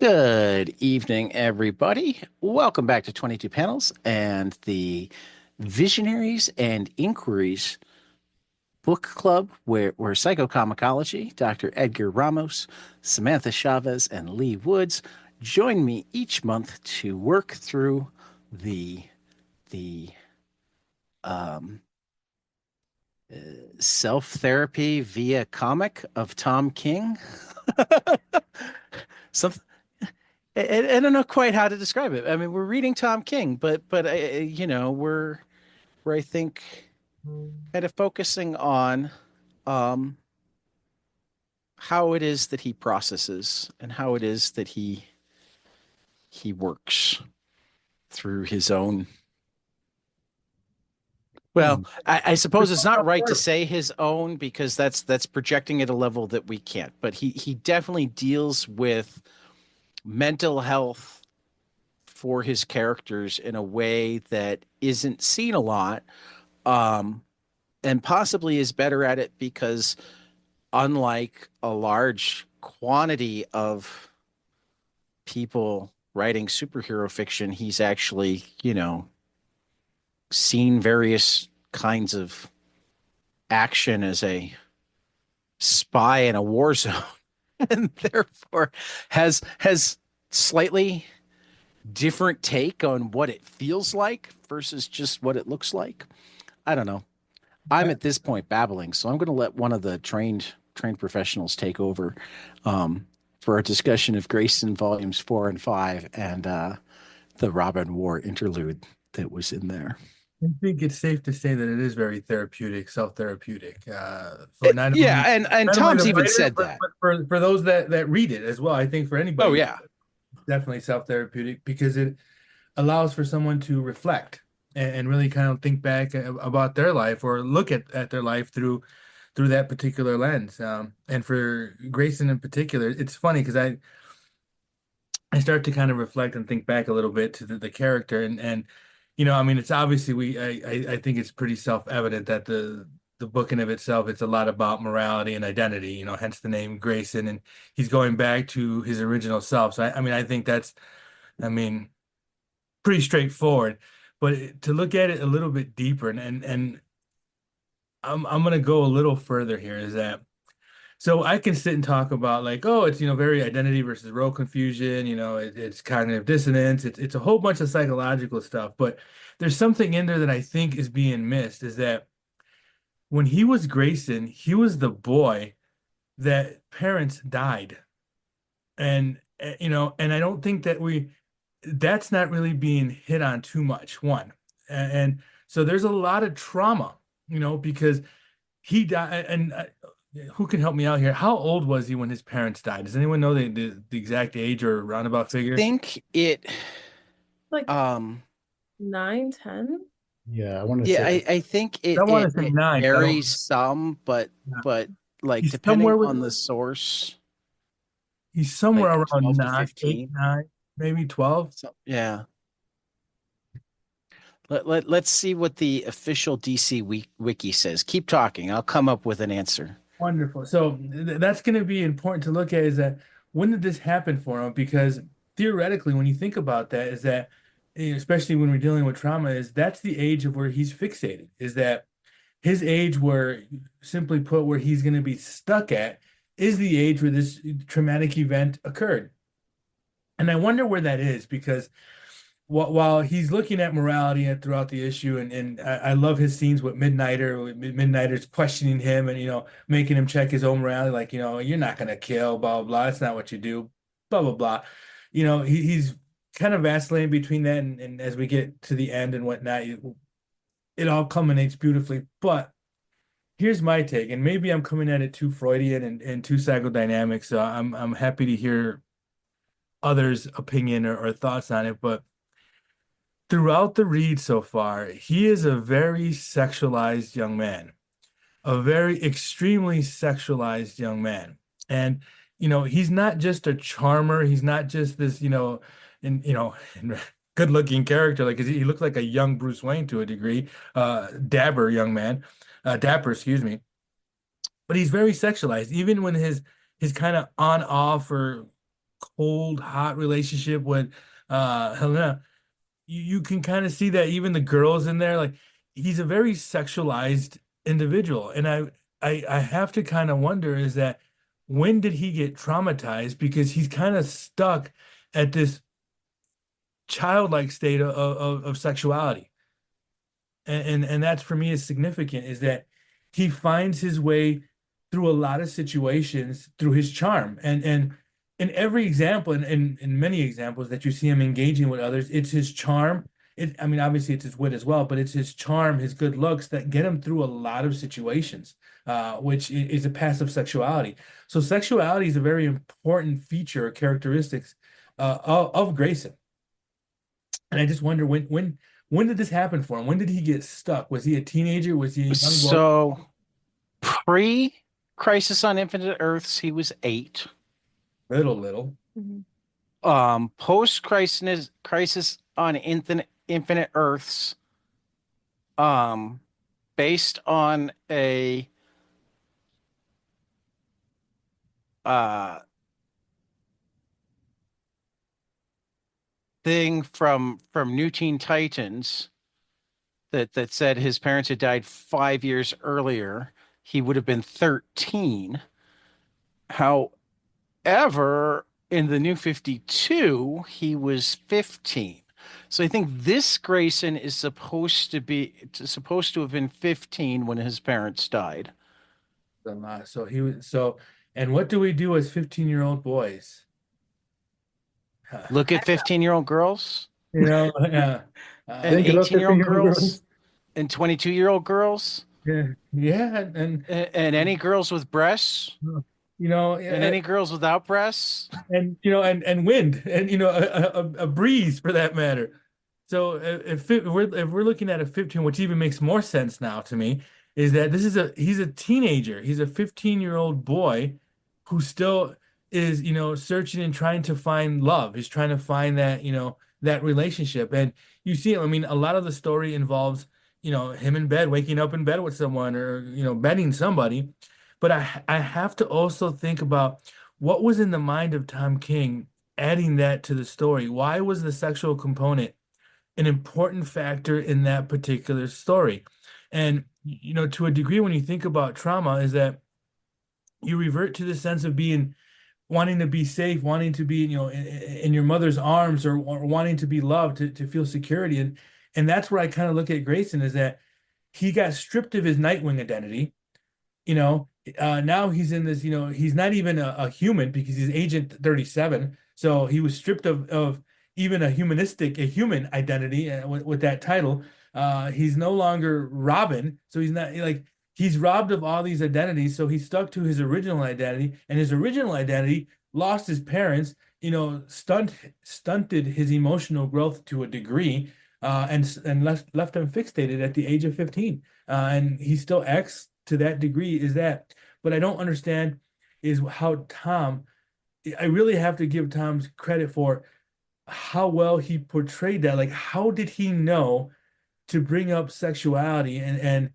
Good evening, everybody. Welcome back to 22 Panels and the Visionaries and Inquiries book club, where Psychocomicology, Dr. Edgar Ramos, Samantha Chavez, and Lee Woods join me each month to work through the um, self-therapy via comic of Tom King. Some I don't know quite how to describe it. I mean, we're reading Tom King, but we're I think kind of focusing on um, how it is that he processes and how it is that he works through his own. Well, Hmm. I suppose it's not right to say his own because that's projecting at a level that we can't. But he definitely deals with mental health for his characters in a way that isn't seen a lot. Um, and possibly is better at it because unlike a large quantity of people writing superhero fiction, he's actually, seen various kinds of action as a spy in a war zone and therefore has slightly different take on what it feels like versus just what it looks like. I don't know. I'm Okay. at this point babbling, so I'm going to let one of the trained professionals take over um, for our discussion of Grayson volumes 4 and 5 and the Robin War interlude that was in there. I think it's safe to say that it is very therapeutic, self-therapeutic, for Yeah, and not only Tom's the even writers, said but, that. but for those that read it as well. I think for Oh anybody, yeah, it's definitely self-therapeutic because it allows for someone to reflect and really kind of think back about their life or look at their life through that particular lens. And for Grayson in particular, it's funny because I start to kind of reflect and think back a little bit to the character and I mean it's obviously I think it's pretty self-evident that the book in of itself it's a lot about morality and identity, hence the name Grayson, and he's going back to his original self. So I mean I think that's I mean pretty straightforward, but to look at it a little bit deeper and I'm gonna go a little further here is that so I can sit and talk about like, oh, it's very identity versus role confusion, it's cognitive dissonance, it's a whole bunch of psychological stuff, but there's something in there that I think is being missed is that when he was Grayson, he was the boy that parents died. And and I don't think that that's not really being hit on too much, one. And so there's a lot of trauma, because he died, and who can help me out here? How old was he when his parents died? Does anyone know the exact age or roundabout figure? think it. Like Um, 9, 10. Yeah, I want to yeah, say I think I it want it to say it nine, but I varies don't. some, Yeah. but like He's depending somewhere with on the source, he's somewhere like around 12 to nine, eight, 15. nine, maybe 12. So yeah. Let's see what the official DC wiki says. Keep talking. I'll come up with an answer. Wonderful. So that's going to be important to look at is that when did this happen for him? Because theoretically, when you think about that, is that especially when we're dealing with trauma, is that's the age of where he's fixated. Is that his age where, simply put, where he's going to be stuck at is the age where this traumatic event occurred. And I wonder where that is because while he's looking at morality and throughout the issue, and I love his scenes with Midnighter, with Midnighter's questioning him and making him check his own morality, like you're not gonna kill, blah blah blah. That's not what you do, blah blah blah. He's kind of vacillating between that and as we get to the end and whatnot, it all culminates beautifully. But here's my take, and maybe I'm coming at it too Freudian and too psychodynamic, so I'm happy to hear others' opinion or thoughts on it, but throughout the read so far, he is a very sexualized young man, a very extremely sexualized young man. And, he's not just a charmer. He's not just this, and, good looking character. Like he looked like a young Bruce Wayne to a degree, dapper young man, dapper, excuse me. But he's very sexualized, even when his kind of on off or cold, hot relationship with Helena, you can kind of see that even the girls in there, like he's a very sexualized individual. And I have to kind of wonder is that when did he get traumatized? Because he's kind of stuck at this childlike state of sexuality. And that's for me is significant is that he finds his way through a lot of situations through his charm. And in every example, and in many examples that you see him engaging with others, it's his charm. I mean, obviously it's his wit as well, but it's his charm, his good looks that get him through a lot of situations, which is a passive sexuality. So sexuality is a very important feature or characteristics of Grayson. And I just wonder when did this happen for him? When did he get stuck? Was he a teenager? Was he a young boy? So pre-Crisis on Infinite Earths, he was 8. Little. Mhm. Post-Crisis on Infinite Earths, based on a uh thing from New Teen Titans that said his parents had died 5 years earlier, he would have been 13. However, in the New 52, he was 15. So I think this Grayson is supposed to have been 15 when his parents died. So he was and what do we do as 15-year-old boys? Look at 15-year-old girls You know, and Think about 18-year-old 15-year-old girls girls. and 22-year-old girls yeah, and any girls with breasts you know, and any girls without breasts. and you know, and wind, and you know, a breeze for that matter. So if we're looking at a 15, which even makes more sense now to me, is that he's a teenager. He's a 15-year-old boy who still is, you know, searching and trying to find love. He's trying to find that, you know, that relationship. And you see, I mean, a lot of the story involves, you know, him in bed, waking up in bed with someone or, you know, bedding somebody. But I have to also think about what was in the mind of Tom King adding that to the story. Why was the sexual component an important factor in that particular story? And, you know, to a degree, when you think about trauma, is that you revert to the sense of being wanting to be safe, wanting to be, you know, in your mother's arms or wanting to be loved, to feel security. And that's where I kind of look at Grayson is that he got stripped of his Nightwing identity, you know. Now he's in this, you know, he's not even a human because he's Agent 37. So he was stripped of even a human identity with that title. He's no longer Robin. So he's not like he's robbed of all these identities. So he's stuck to his original identity, and his original identity lost his parents, you know, stunted his emotional growth to a degree, and left him fixated at the age of 15. And he still acts to that degree is that, but I don't understand is how I really have to give Tom's credit for how well he portrayed that. Like, how did he know to bring up sexuality and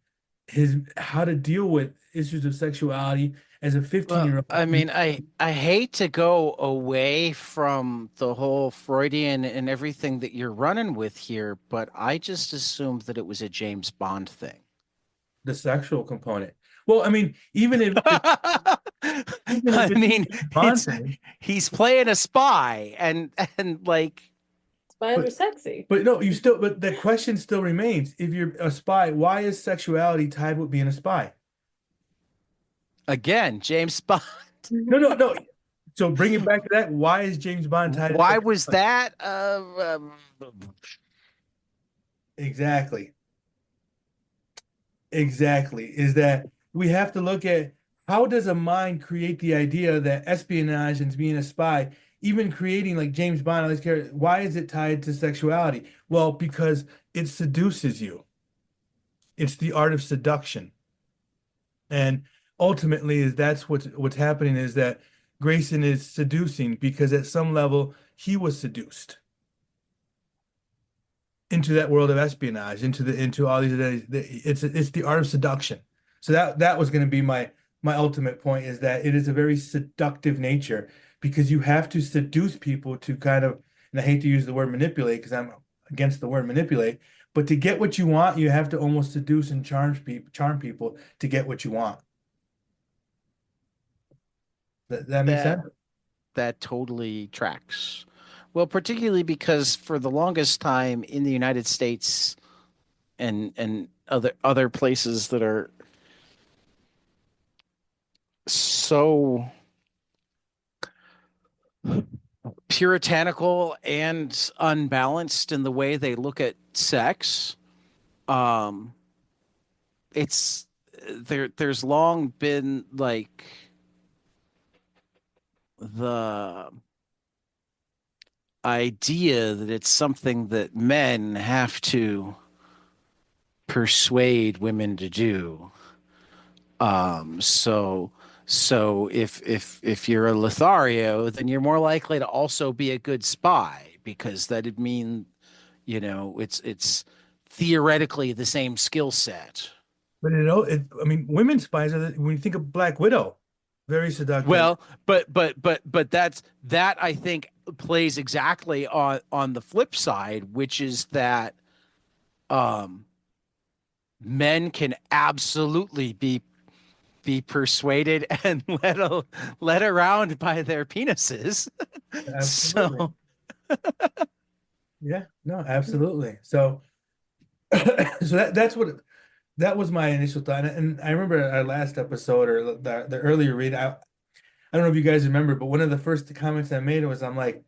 his how to deal with issues of sexuality as a 15-year-old? I mean, I hate to go away from the whole Freudian and everything that you're running with here, but I just assumed that it was a James Bond thing. The sexual component. Well, I mean, even if I mean, he's playing a spy and like Spies are sexy. but no, but the question still remains. If you're a spy, why is sexuality tied with being a spy? again, James Bond. No. So bring it back to that. Why is James Bond tied? Why was that? Exactly. Is that we have to look at how does a mind create the idea that espionage and being a spy, even creating like James Bond, all these characters, why is it tied to sexuality? Well, because it seduces you. It's the art of seduction. And ultimately that's what's happening is that Grayson is seducing because at some level he was seduced into that world of espionage, into all these it's the art of seduction. So that was going to be my my ultimate point is that it is a very seductive nature because you have to seduce people to kind of, and I hate to use the word manipulate because I'm against the word manipulate, but to get what you want, you have to almost seduce and charm people to get what you want. That makes That sense? that totally tracks. Well, particularly because for the longest time in the United States and other places that are so puritanical and unbalanced in the way they look at sex, um, it's there's long been like the idea that it's something that men have to persuade women to do. So if you're a Lothario, then you're more likely to also be a good spy because that'd mean, it's theoretically the same skill set. But I mean, women spies when you think of Black Widow, very seductive. Well, but that I think plays exactly on the flip side, which is that um men can absolutely be persuaded and led around by their penises. Absolutely. So Yeah, no, absolutely. So, so that was my initial thought. And I remember our last episode or the earlier read. I don't know if you guys remember, but one of the first comments I made was, I'm like,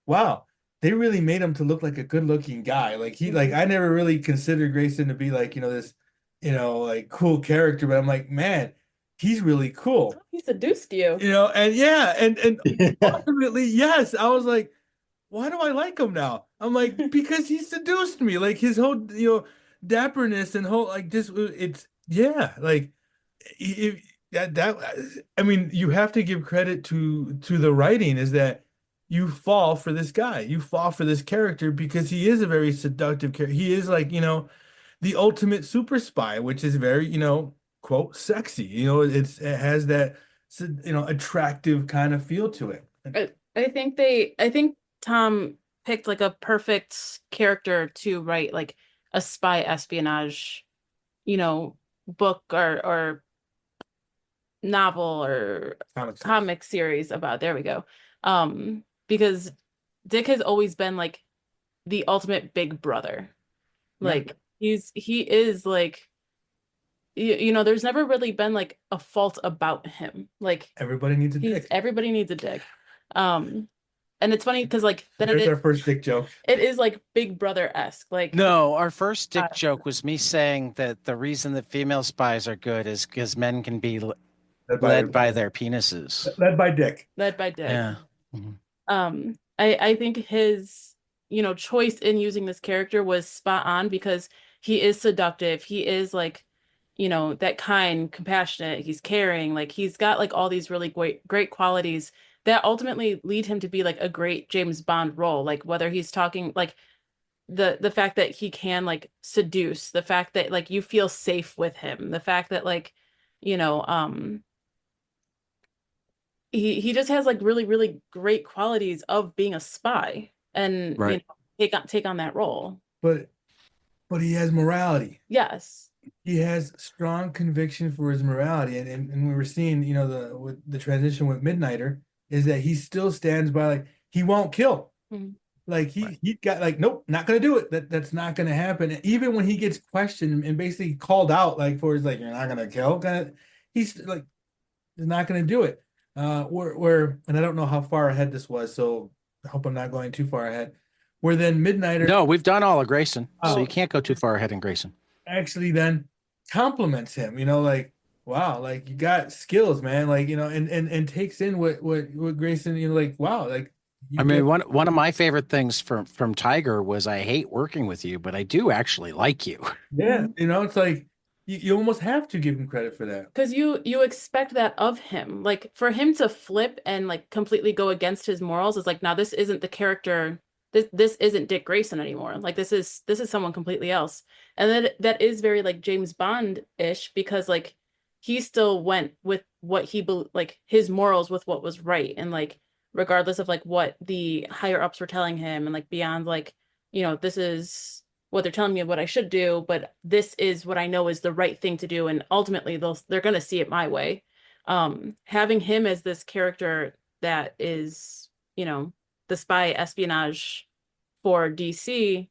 wow, they really made him to look like a good-looking guy. Like I never really considered Grayson to be like, this, like cool character, but I'm like, man, he's really cool. He seduced you. And yeah, and ultimately, yes, I was like, why do I like him now? I'm like, because he seduced me. Like his whole, dapperness and whole like this. It's yeah, like if that. I mean, you have to give credit to the writing. Is that you fall for this guy? You fall for this character because he is a very seductive character. He is like the ultimate super spy, which is very quote sexy. It has that attractive kind of feel to it. I think Tom picked like a perfect character to write like a spy espionage, book or novel or comic series about. There we go. Because Dick has always been like the ultimate big brother. Like he is like there's never really been like a fault about him. Like Everybody needs a dick. everybody needs a dick. And it's funny because like then There's our first dick joke. it is like Big Brother-esque. Like no, our first dick joke was me saying that the reason that female spies are good is because men can be led by their penises. Led by dick. Led by dick. Yeah. I think his choice in using this character was spot on because he is seductive. He is like that kind, compassionate, he's caring, like he's got like all these really great qualities that ultimately lead him to be like a great James Bond role. Like whether he's talking like the fact that he can like seduce, the fact that like you feel safe with him, the fact that like you know he just has like really really great qualities of being a spy and right. take on that role. But he has morality. Yes. He has strong conviction for his morality, and we were seeing, the transition with Midnighter is that he still stands by like he won't kill. Mm-hmm. Like he got like nope, not gonna do it. That's not gonna happen. And even when he gets questioned and basically called out like for his like you're not gonna kill, he's like he's not gonna do it. Where and I don't know how far ahead this was, so I hope I'm not going too far ahead. Where then Midnighter. No, we've done all of Grayson, so you can't go too far ahead in Grayson. Actually then compliments him, like, wow, like you got skills, man, like, and takes in what Grayson, like, wow, like I mean, one of my favorite things from Tiger was I hate working with you, but I do actually like you. Yeah, it's like you almost have to give him credit for that. Because you expect that of him. Like for him to flip and like completely go against his morals is like, now this isn't the character. This isn't Dick Grayson anymore. Like this is someone completely else. And that is very like James Bond-ish because like he still went with what like his morals with what was right, and like regardless of like what the higher ups were telling him, and like beyond like, this is what they're telling me of what I should do, but this is what I know is the right thing to do, and ultimately they're going to see it my way. Having him as this character that is, the spy espionage for DC,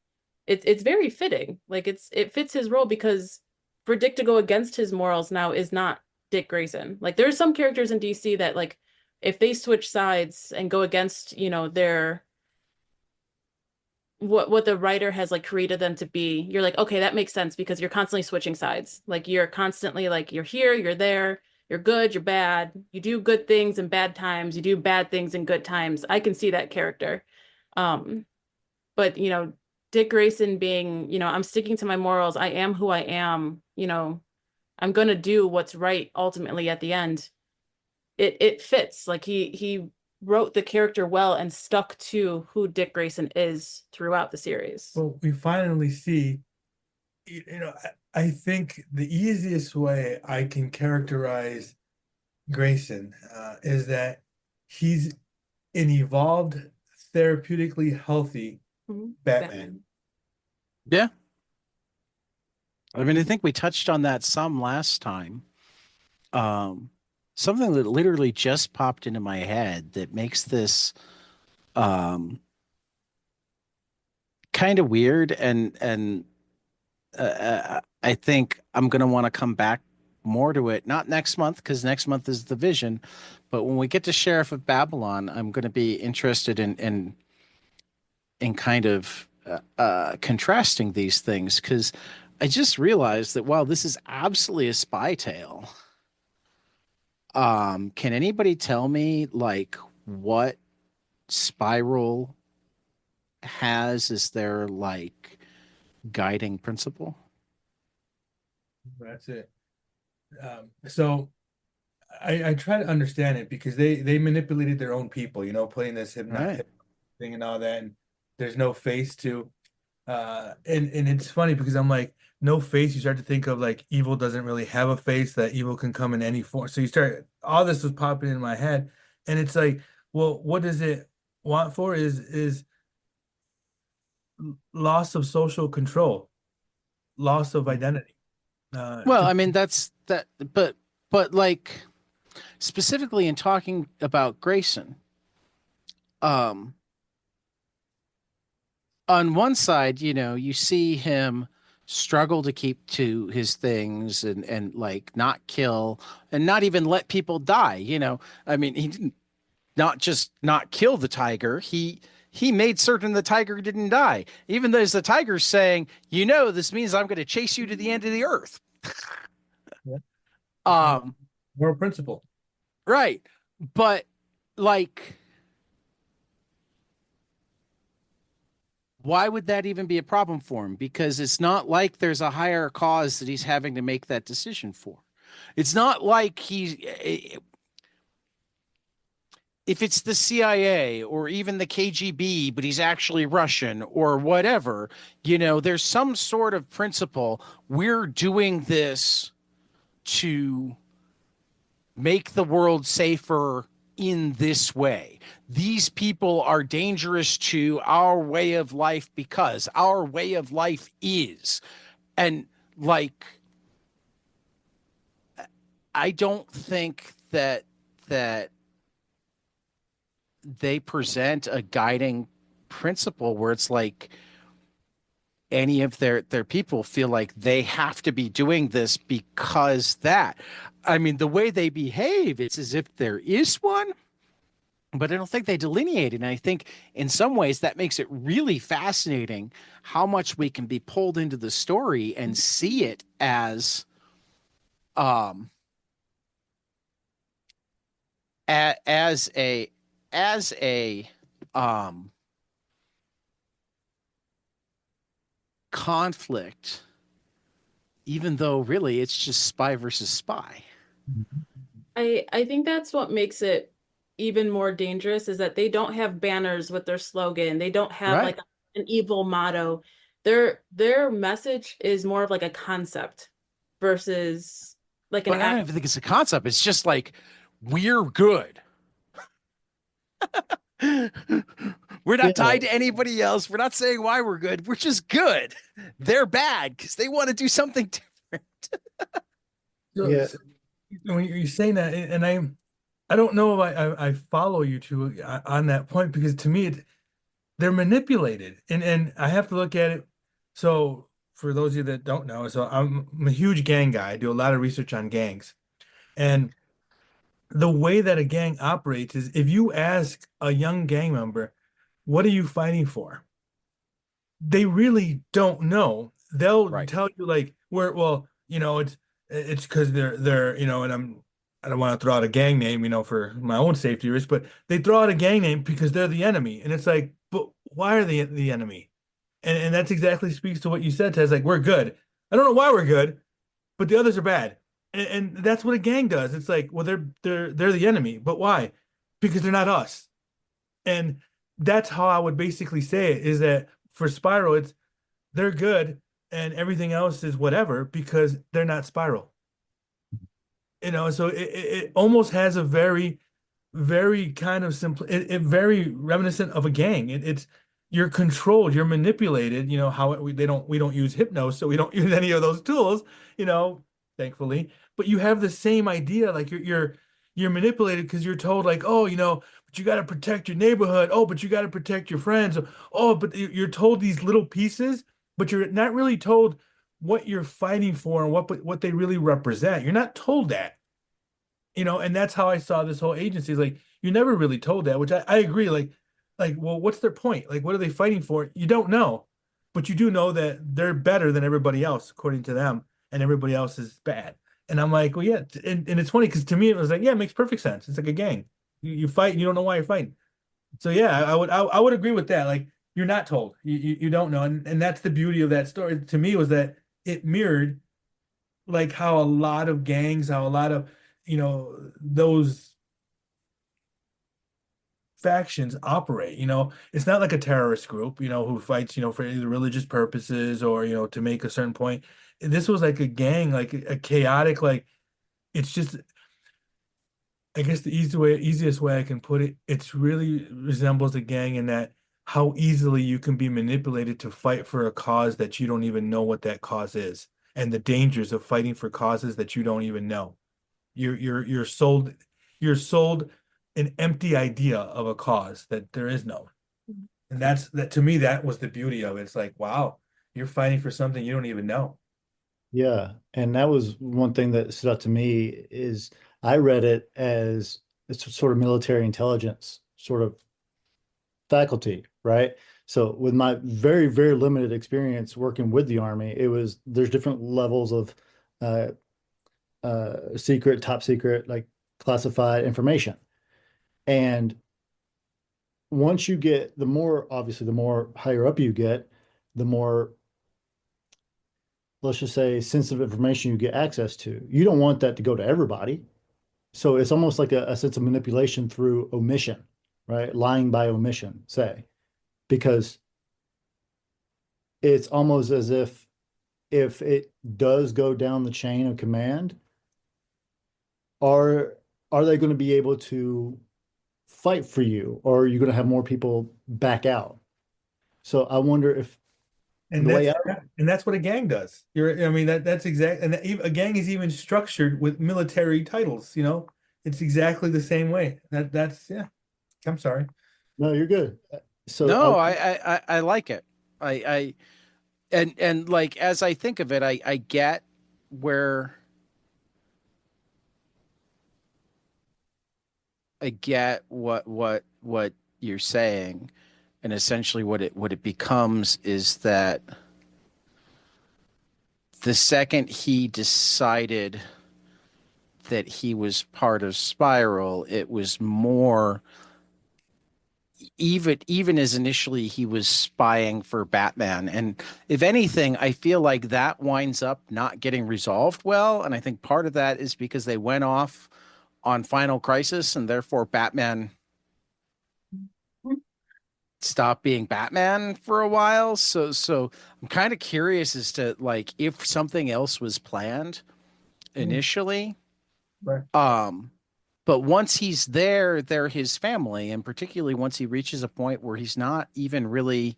it's very fitting. Like it fits his role, because for Dick to go against his morals now is not Dick Grayson. Like there are some characters in DC that, like, if they switch sides and go against, their what the writer has like created them to be, you're like, okay, that makes sense, because you're constantly switching sides. Like you're constantly like, you're here, you're there, you're good, you're bad. You do good things in bad times, you do bad things in good times. I can see that character. But Dick Grayson being, I'm sticking to my morals, I am who I am, I'm gonna do what's right ultimately at the end. It fits. Like he wrote the character well and stuck to who Dick Grayson is throughout the series. Well, we finally see, I think the easiest way I can characterize Grayson is that he's an evolved, therapeutically healthy Batman. Yeah. I mean, I think we touched on that some last time. Something that literally just popped into my head that makes this kind of weird, and I think I'm gonna want to come back more to it, not next month, because next month is the Vision, but when we get to Sheriff of Babylon, I'm going to be interested in kind of contrasting these things, because I just realized that while this is absolutely a spy tale, can anybody tell me like what Spiral has as their like guiding principle? That's it. So I try to understand it, because they manipulated their own people, putting this Right. thing and all that, and there's no face to and it's funny, because I'm like, no face, you start to think of like evil doesn't really have a face, that evil can come in any form. So you start, all this was popping in my head, and it's like, well, what does it want for is loss of social control, loss of identity. Well, I mean that's that, but like specifically in talking about Grayson, um, on one side, you see him struggle to keep to his things, and like not kill and not even let people die. I mean, he didn't not just not kill the tiger, he made certain the tiger didn't die, even though the tiger's saying, this means I'm going to chase you to the end of the earth. Yeah. Um, Moral principle. right. But like, why would that even be a problem for him? Because it's not like there's a higher cause that he's having to make that decision for. It's not like if it's the CIA or even the KGB, but he's actually Russian or whatever, there's some sort of principle. We're doing this to make the world safer in this way. These people are dangerous to our way of life because our way of life is. And like, I don't think that they present a guiding principle where it's like any of their people feel like they have to be doing this because that. I mean, the way they behave, it's as if there is one, but I don't think they delineate it. And I think in some ways that makes it really fascinating how much we can be pulled into the story and see it um as a um conflict, even though really it's just spy versus spy. I think that's what makes it even more dangerous, is that they don't have banners with their slogan. They don't have Right. like an evil motto. Their message is more of like a concept versus like But I don't even think it's a concept. It's just like we're good. We're Yeah. not tied to anybody else. We're not saying why we're good. We're just good. They're bad because they want to do something different. Yeah. When you're saying that, and I don't know if I follow you to on that point, because to me they're manipulated, and I have to look at it. So for those of you that don't know, so I'm a huge gang guy. I do a lot of research on gangs, and the way that a gang operates is if you ask a young gang member, what are you fighting for? They really don't know. They'll Right. tell you like, well, it's because they're, and I don't want to throw out a gang name, for my own safety risk, but they throw out a gang name because they're the enemy. And it's like, but why are they the enemy? And that's exactly speaks to what you said, Tez. Like, we're good. I don't know why we're good, but the others are bad. And that's what a gang does. It's like, well, they're the enemy, but why? Because they're not us. And that's how I would basically say it, is that for Spiral, it's they're good and everything else is whatever because they're not Spiral. So it almost has a very, very kind of simple, it very reminiscent of a gang. It's you're controlled, you're manipulated. How we don't use hypnos, so we don't use any of those tools. Thankfully, but you have the same idea. Like you're manipulated because you're told like, oh, but you got to protect your neighborhood. Oh, but you got to protect your friends. Oh, but you're told these little pieces, but you're not really told what you're fighting for and what they really represent. You're not told that. And that's how I saw this whole agency. Is like you're never really told that, which I agree. Like, well, what's their point? Like, what are they fighting for? You don't know, but you do know that they're better than everybody else according to them, and everybody else is bad. And I'm like, well, yeah, and it's funny because to me it was like, yeah, it makes perfect sense. It's like a gang. You fight, and you don't know why you're fighting. So yeah, I would agree with that. Like you're not told, you don't know, and that's the beauty of that story to me, was that it mirrored like how a lot of gangs, how a lot of those factions operate. It's not like a terrorist group, who fights, for either religious purposes or, to make a certain point. This was like a gang, like a chaotic, like it's just, I guess the easiest way I can put it, it's really resembles a gang in that how easily you can be manipulated to fight for a cause that you don't even know what that cause is, and the dangers of fighting for causes that you don't even know. You're sold an empty idea of a cause that there is no. And that to me, that was the beauty of it. It's like, wow, you're fighting for something you don't even know. Yeah. And that was one thing that stood out to me is I read it as it's a sort of military intelligence sort of faculty, right? So with my very, very limited experience working with the Army, there's different levels of uh, secret, top secret, like classified information. And once you get, obviously, the more higher up you get, the more, let's just say, sensitive information you get access to. You don't want that to go to everybody. So it's almost like a sense of manipulation through omission, right? Lying by omission, say, because it's almost as if it does go down the chain of command, are are they going to be able to fight for you, or are you going to have more people back out? So I wonder if And the way that's I, and that's what a gang does. I mean, that's exact. And a gang is even structured with military titles. It's exactly the same way. That's yeah. I'm sorry. no, you're good. So No, I like it. I and like as I think of it, I get where I get what you're saying, and essentially what it becomes is that the second he decided that he was part of Spiral, it was more, even as initially he was spying for Batman. And if anything, I feel like that winds up not getting resolved well. And I think part of that is because they went off on Final Crisis, and therefore Batman stopped being Batman for a while. So I'm kind of curious as to like if something else was planned initially. Right. But once he's there, they're his family, and particularly once he reaches a point where he's not even really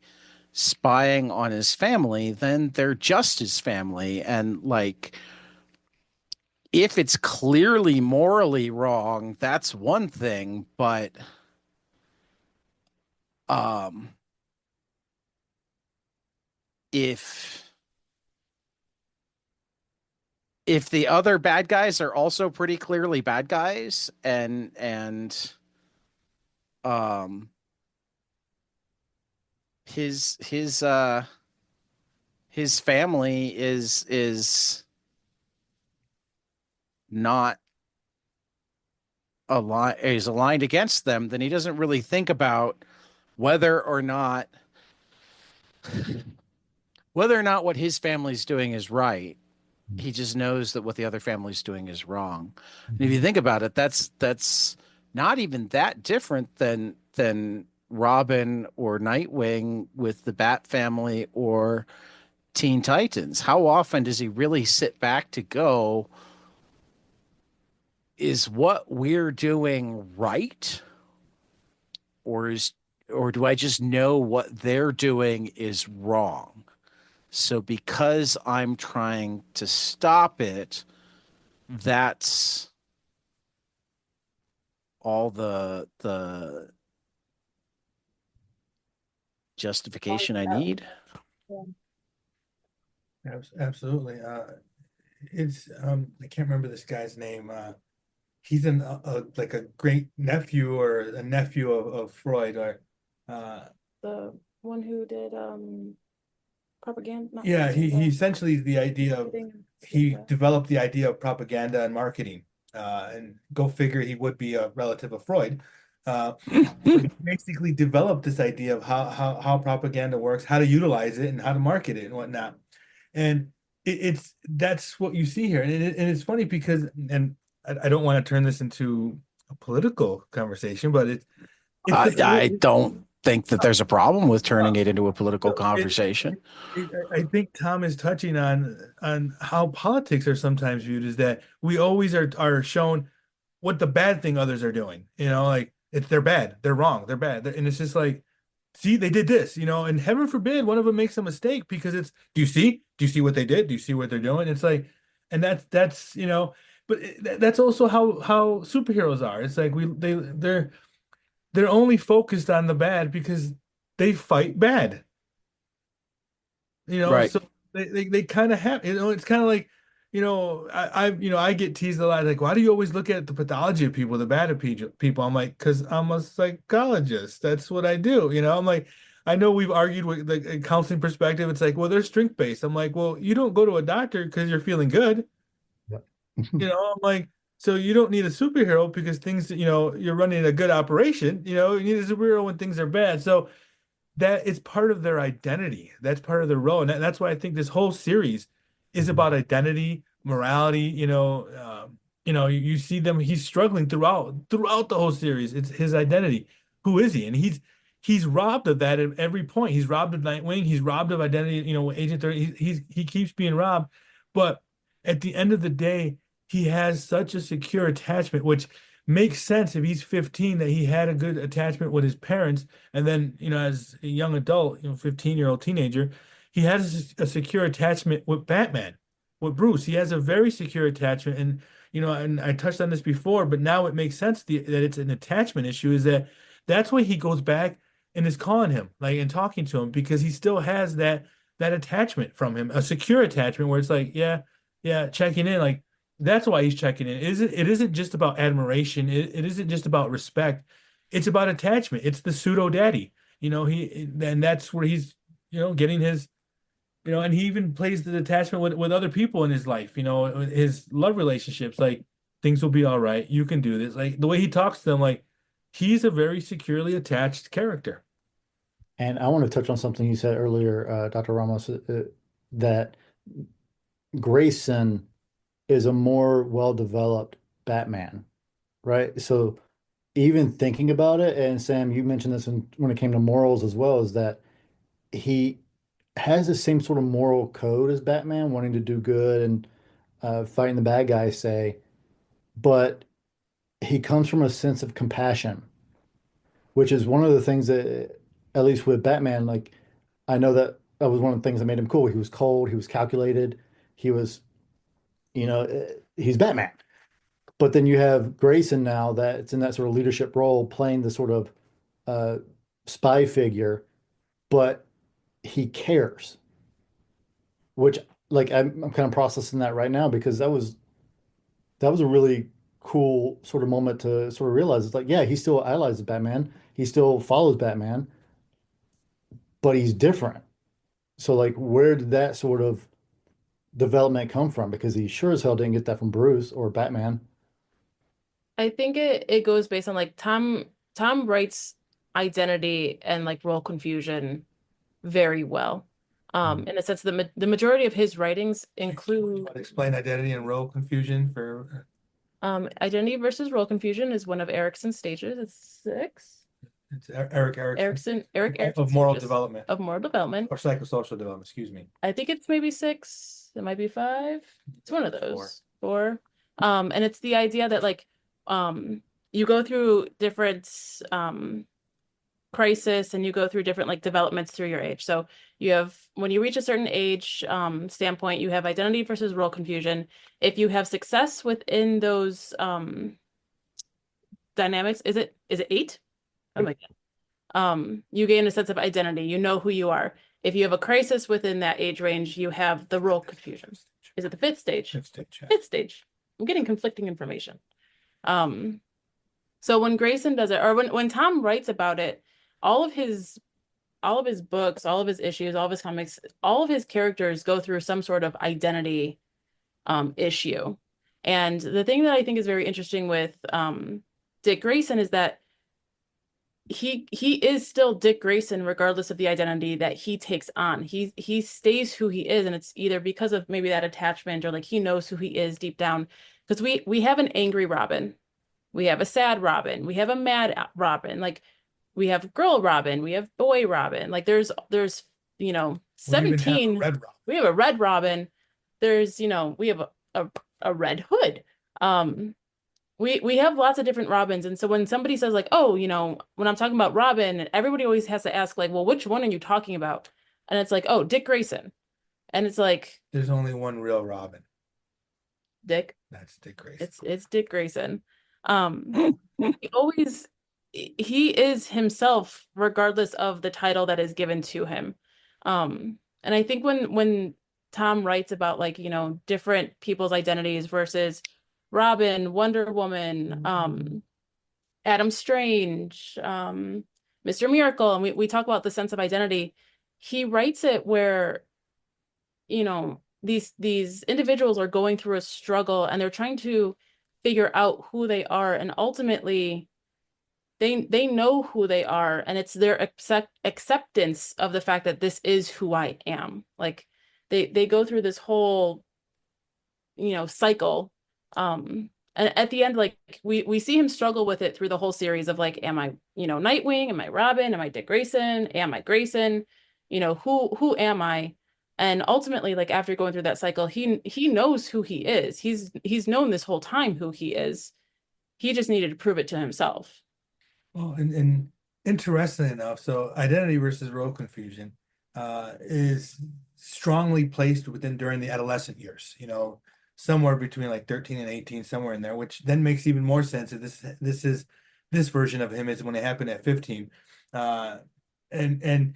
spying on his family, then they're just his family. And like, if it's clearly morally wrong, that's one thing, but um if the other bad guys are also pretty clearly bad guys, and um his his family is not aligned against them, then he doesn't really think about whether or not what his family's doing is right. He just knows that what the other family's doing is wrong. And if you think about it, that's not even that different than Robin or Nightwing with the Bat family or Teen Titans. How often does he really sit back to go, is what we're doing right? Or do I just know what they're doing is wrong? So because I'm trying to stop it, that's all the justification I need. Absolutely. It's I can't remember this guy's name. He's like a great nephew or a nephew of Freud, or The one who did propaganda, not yeah, he propaganda, essentially is the idea of marketing and he stuff. developed the idea of propaganda and marketing. And go figure, he would be a relative of Freud. But he basically developed this idea of how propaganda works, how to utilize it, and how to market it and whatnot. And it's that's what you see here, and it's funny because, and I don't want to turn this into a political conversation, but it's I don't think that there's a problem with turning uh, it into a political it, conversation. I think Tom is touching on how politics are sometimes viewed, is that we always are shown what the bad thing others are doing. Like they're bad, they're wrong, they're bad, and it's just like, see, they did this, and heaven forbid one of them makes a mistake, because it's, do you see what they did? Do you see what they're doing? It's like, and that's but that's also how superheroes are. It's like they're only focused on the bad because they fight bad. Right. So they kind of have, it's kind of like, I get teased a lot, like, why do you always look at the pathology of people, the bad of people? I'm like, because I'm a psychologist. That's what I do. I'm like, I know we've argued with the counseling perspective. It's like, well, they're strength based. I'm like, well, you don't go to a doctor because you're feeling good. Yep. I'm like, so you don't need a superhero because things, you're running a good operation. You need a superhero when things are bad. So that is part of their identity. That's part of their role, and that's why I think this whole series is about identity, morality. You see them. He's struggling throughout the whole series. It's his identity. Who is he? And he's robbed of that at every point. He's robbed of Nightwing. He's robbed of identity. Agent 30. He keeps being robbed, but at the end of the day, he has such a secure attachment, which makes sense if he's 15, that he had a good attachment with his parents. And then, as a young adult, 15-year-old teenager, he has a secure attachment with Batman, with Bruce. He has a very secure attachment. And I touched on this before, but now it makes sense that it's an attachment issue, is that's why he goes back and is calling him, like, and talking to him, because he still has that attachment from him, a secure attachment where it's like, yeah, yeah, checking in, like, that's why he's checking in. It isn't just about admiration. It isn't just about respect. It's about attachment. It's the pseudo daddy. And that's where he's, getting his, and he even plays the detachment with other people in his life, his love relationships. Like, things will be all right. You can do this. Like, the way he talks to them, like, he's a very securely attached character. And I want to touch on something you said earlier, Dr. Ramos, that Grayson is a more well-developed Batman, right? So even thinking about it, and Sam, you mentioned this when it came to morals as well, is that he has the same sort of moral code as Batman, wanting to do good and fighting the bad guy say, but he comes from a sense of compassion, which is one of the things that, at least with Batman, like I know that was one of the things that made him cool. He was cold, he was calculated, he was, he's Batman. But then you have Grayson now that's in that sort of leadership role, playing the sort of uh, spy figure, but he cares, which like I'm kind of processing that right now because that was a really cool sort of moment to sort of realize it's like, yeah, he still idolizes Batman, he still follows Batman, but he's different. So like, where did that sort of development come from? Because he sure as hell didn't get that from Bruce or Batman. I think it goes based on like Tom writes identity and like role confusion very well. In a sense, the majority of his writings include Explain identity and role confusion for identity versus role confusion is one of Erickson's stages. It's 6. it's Eric Erickson Eric Erickson of moral stages development of moral development. or psychosocial development, excuse me. I think it's maybe 6. It might be 5. It's one of those. 4. And it's the idea that like you go through different crisis and you go through different like developments through your age. So you have, when you reach a certain age standpoint, you have identity versus role confusion. If you have success within those dynamics, is it 8? Oh my God. You gain a sense of identity. You know who you are. If you have a crisis within that age range, you have the role confusion. Is it the 5th stage? 5th stage, yeah. 5th stage. I'm getting conflicting information. So when Grayson does it, or when Tom writes about it, all of his books, all of his issues, all of his comics, all of his characters go through some sort of identity issue. And the thing that I think is very interesting with Dick Grayson is that he is still Dick Grayson regardless of the identity that he takes on. He stays who he is, and it's either because of maybe that attachment or like he knows who he is deep down. Because we have an angry Robin, we have a sad Robin, we have a mad Robin, like we have girl Robin, we have boy Robin. Like there's 17. We have a red Robin. There's we have a Red Hood. We have lots of different Robins. And so when somebody says like, oh, when I'm talking about Robin, everybody always has to ask like, well, which one are you talking about? And it's like, oh, Dick Grayson. And it's like, there's only one real Robin. Dick. That's Dick Grayson. It's Dick Grayson. He is himself regardless of the title that is given to him. And I think when Tom writes about like, different people's identities versus Robin, Wonder Woman, Adam Strange, Mr. Miracle, and we talk about the sense of identity, he writes it where, these individuals are going through a struggle and they're trying to figure out who they are, and ultimately they know who they are, and it's their acceptance of the fact that this is who I am. Like they go through this whole cycle, and at the end, like we see him struggle with it through the whole series of like, am I Nightwing, am I Robin, am I Dick Grayson, am I Grayson, who am I? And ultimately, like after going through that cycle, he knows who he is. He's known this whole time who he is. He just needed to prove it to himself. Well, and interestingly enough, so identity versus role confusion is strongly placed during the adolescent years, somewhere between like 13 and 18, somewhere in there, which then makes even more sense if this version of him is when it happened at 15. And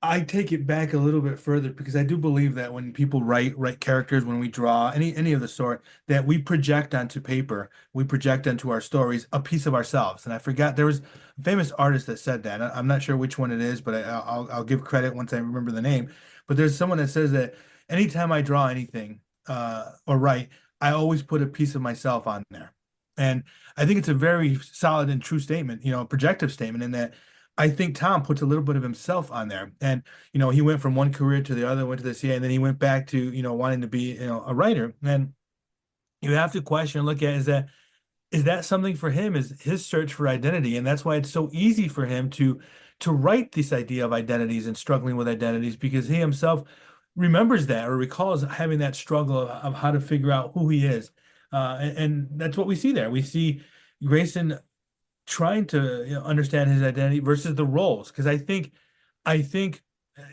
I take it back a little bit further because I do believe that when people write characters, when we draw any of the sort, that we project onto paper, we project onto our stories a piece of ourselves. And I forgot, there was a famous artist that said that. I'm not sure which one it is, but I'll give credit once I remember the name. But there's someone that says that anytime I draw anything or write, I always put a piece of myself on there. And I think it's a very solid and true statement, projective statement, in that I think Tom puts a little bit of himself on there. And, he went from one career to the other, went to the CA, and then he went back to, wanting to be, a writer. And you have to question and look at, is that something for him? Is his search for identity? And that's why it's so easy for him to write this idea of identities and struggling with identities, because he himself remembers that or recalls having that struggle of how to figure out who he is. And that's what we see there. We see Grayson trying to, understand his identity versus the roles. Because I think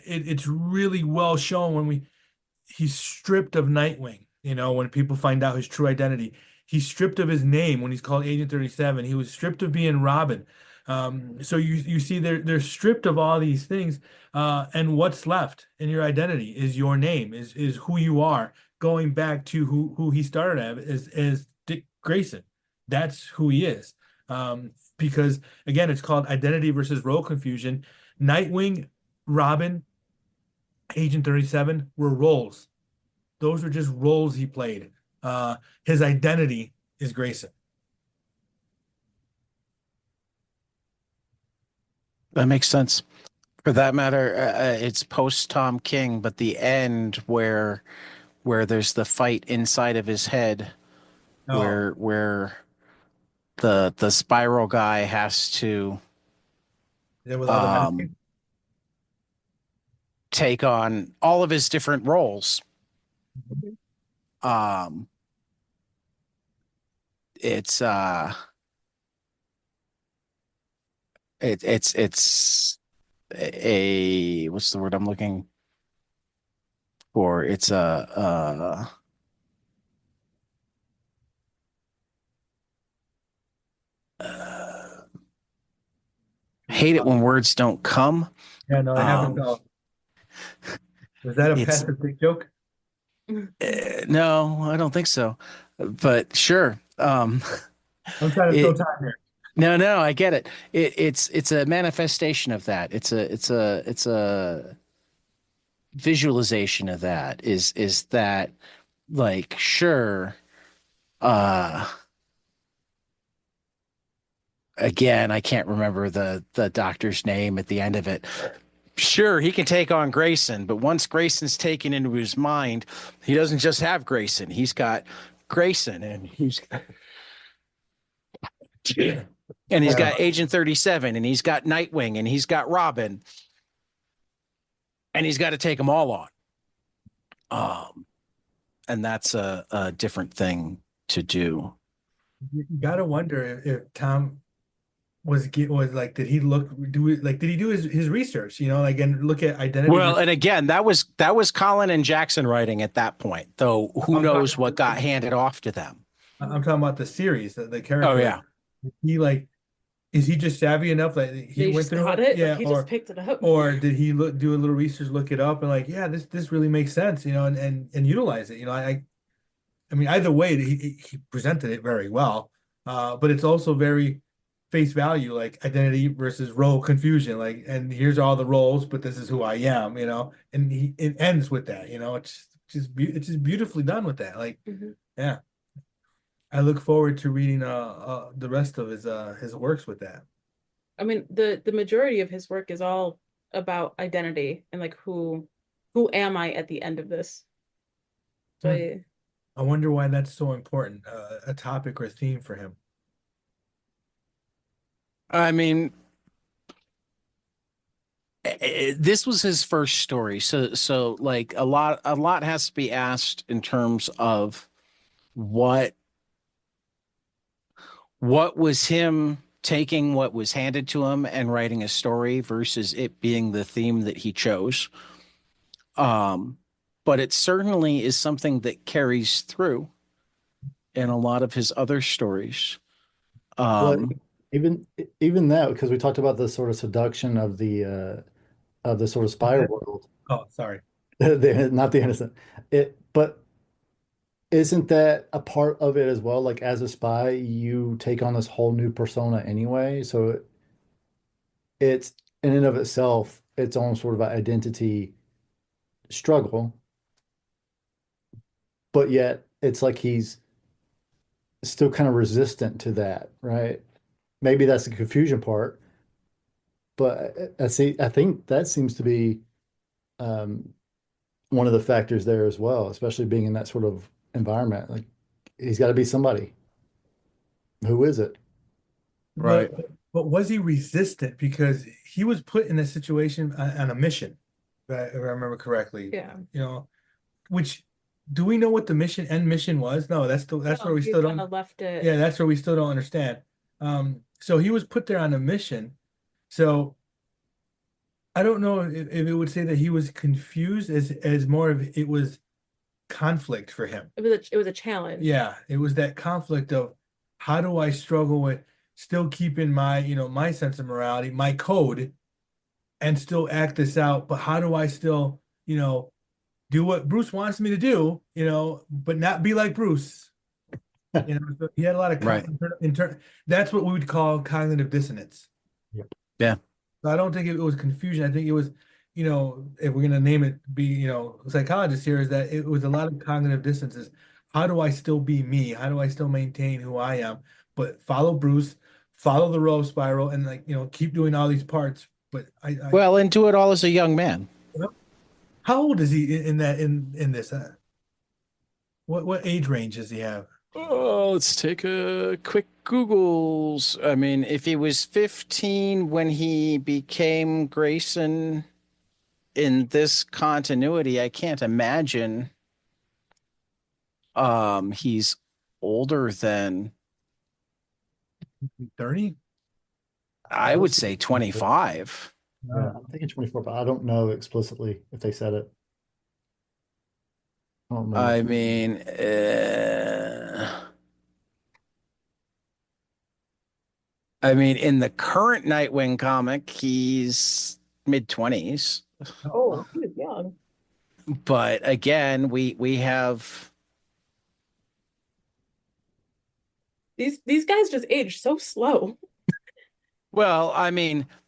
it's really well shown when he's stripped of Nightwing, when people find out his true identity. He's stripped of his name when he's called Agent 37. He was stripped of being Robin. So you see they're stripped of all these things, and what's left in your identity is your name, is who you are, going back to who he started as Dick Grayson. That's who he is. Because again, it's called identity versus role confusion. Nightwing, Robin, Agent 37 were roles. Those were just roles he played. His identity is Grayson. That makes sense. For that matter, it's post Tom King, but the end where there's the fight inside of his head, Oh, where the spiral guy has to yeah, with all the um take on all of his different roles. Um, it's it's a what's the word I'm looking for? It's hate it when words don't come. yeah, no, it happens. Was that a It's passive dick joke? no, I don't think so. But sure. I'm trying to fill It, time here. no, I get it. It's a manifestation of that. It's a visualization of that. Is that like sure? Uh, again, I can't remember the doctor's name at the end of it. Sure, he can take on Grayson, but once Grayson's taken into his mind, he doesn't just have Grayson. He's got Grayson, and he's Yeah. got Agent 37, and he's got Nightwing, and he's got Robin, and he's got to take them all on. And that's a different thing to do. You gotta wonder if Tom was like, did he do his research, and look at identity Well, versus. and again, that was Colin and Jackson writing at that point, though. Who I'm knows talking what got handed off to them? I'm talking about the series, the Oh character. yeah, He is he just savvy enough that he They went just through caught it? it, Yeah, like he just picked it up. or did he do a little research, look it up, and like, yeah, this really makes sense, and utilize it. I mean, either way, he presented it very well. But it's also very face value, like identity versus role confusion. Like, and here's all the roles, but this is who I am, and it ends with that, it's just beautifully done with that. Like, Mhm. yeah. I look forward to reading the rest of his works with that. I mean, the majority of his work is all about identity and like who am I at the end of this? So I wonder why that's so important, a topic or theme for him. I mean, this was his first story, so like a lot has to be asked in terms of what was him taking what was handed to him and writing a story versus it being the theme that he chose. Um, but it certainly is something that carries through in a lot of his other stories. Well, Um, even that, because we talked about the sort of seduction of the sort of spy world, Oh, sorry. not the innocent. But isn't that a part of it as well? Like as a spy, you take on this whole new persona anyway. So it's in and of itself its own sort of identity struggle. But yet it's like he's still kind of resistant to that, right? Maybe that's the confusion part, but I think that seems to be um, one of the factors there as well, especially being in that sort of environment. Like he's got to be somebody. Who is it? Right. But was he resistant because he was put in a situation on a mission, if I remember correctly. Yeah. Which do we know what the end mission was? No, that's where we still kind don't. of left it. Yeah, that's where we still don't understand. So he was put there on a mission. So I don't know if it would say that he was confused as more of it was conflict for him. It was a challenge. Yeah, it was that conflict of how do I struggle with still keeping my, my sense of morality, my code, and still act this out, but how do I still, do what Bruce wants me to do, but not be like Bruce. So he had a lot of Right. that's what we would call cognitive dissonance. Yeah. So I don't think it was confusion. I think it was, if we're gonna name it, be, psychologist here, is that it was a lot of cognitive dissonances. How do I still be me? How do I still maintain who I am? But follow Bruce, follow the role spiral, and keep doing all these parts. But Well, and do it all as a young man. how old is he in that in this? What age range does he have? Oh, let's take a quick Googles. I mean, if he was 15 when he became Grayson in this continuity, I can't imagine he's older than 30? I would say 25. Yeah, I'm thinking 24, but I don't know explicitly if they said it. I don't remember. I mean, in the current Nightwing comic, he's mid-20s. Oh, he was young. But again, we have These guys just age so slow. well,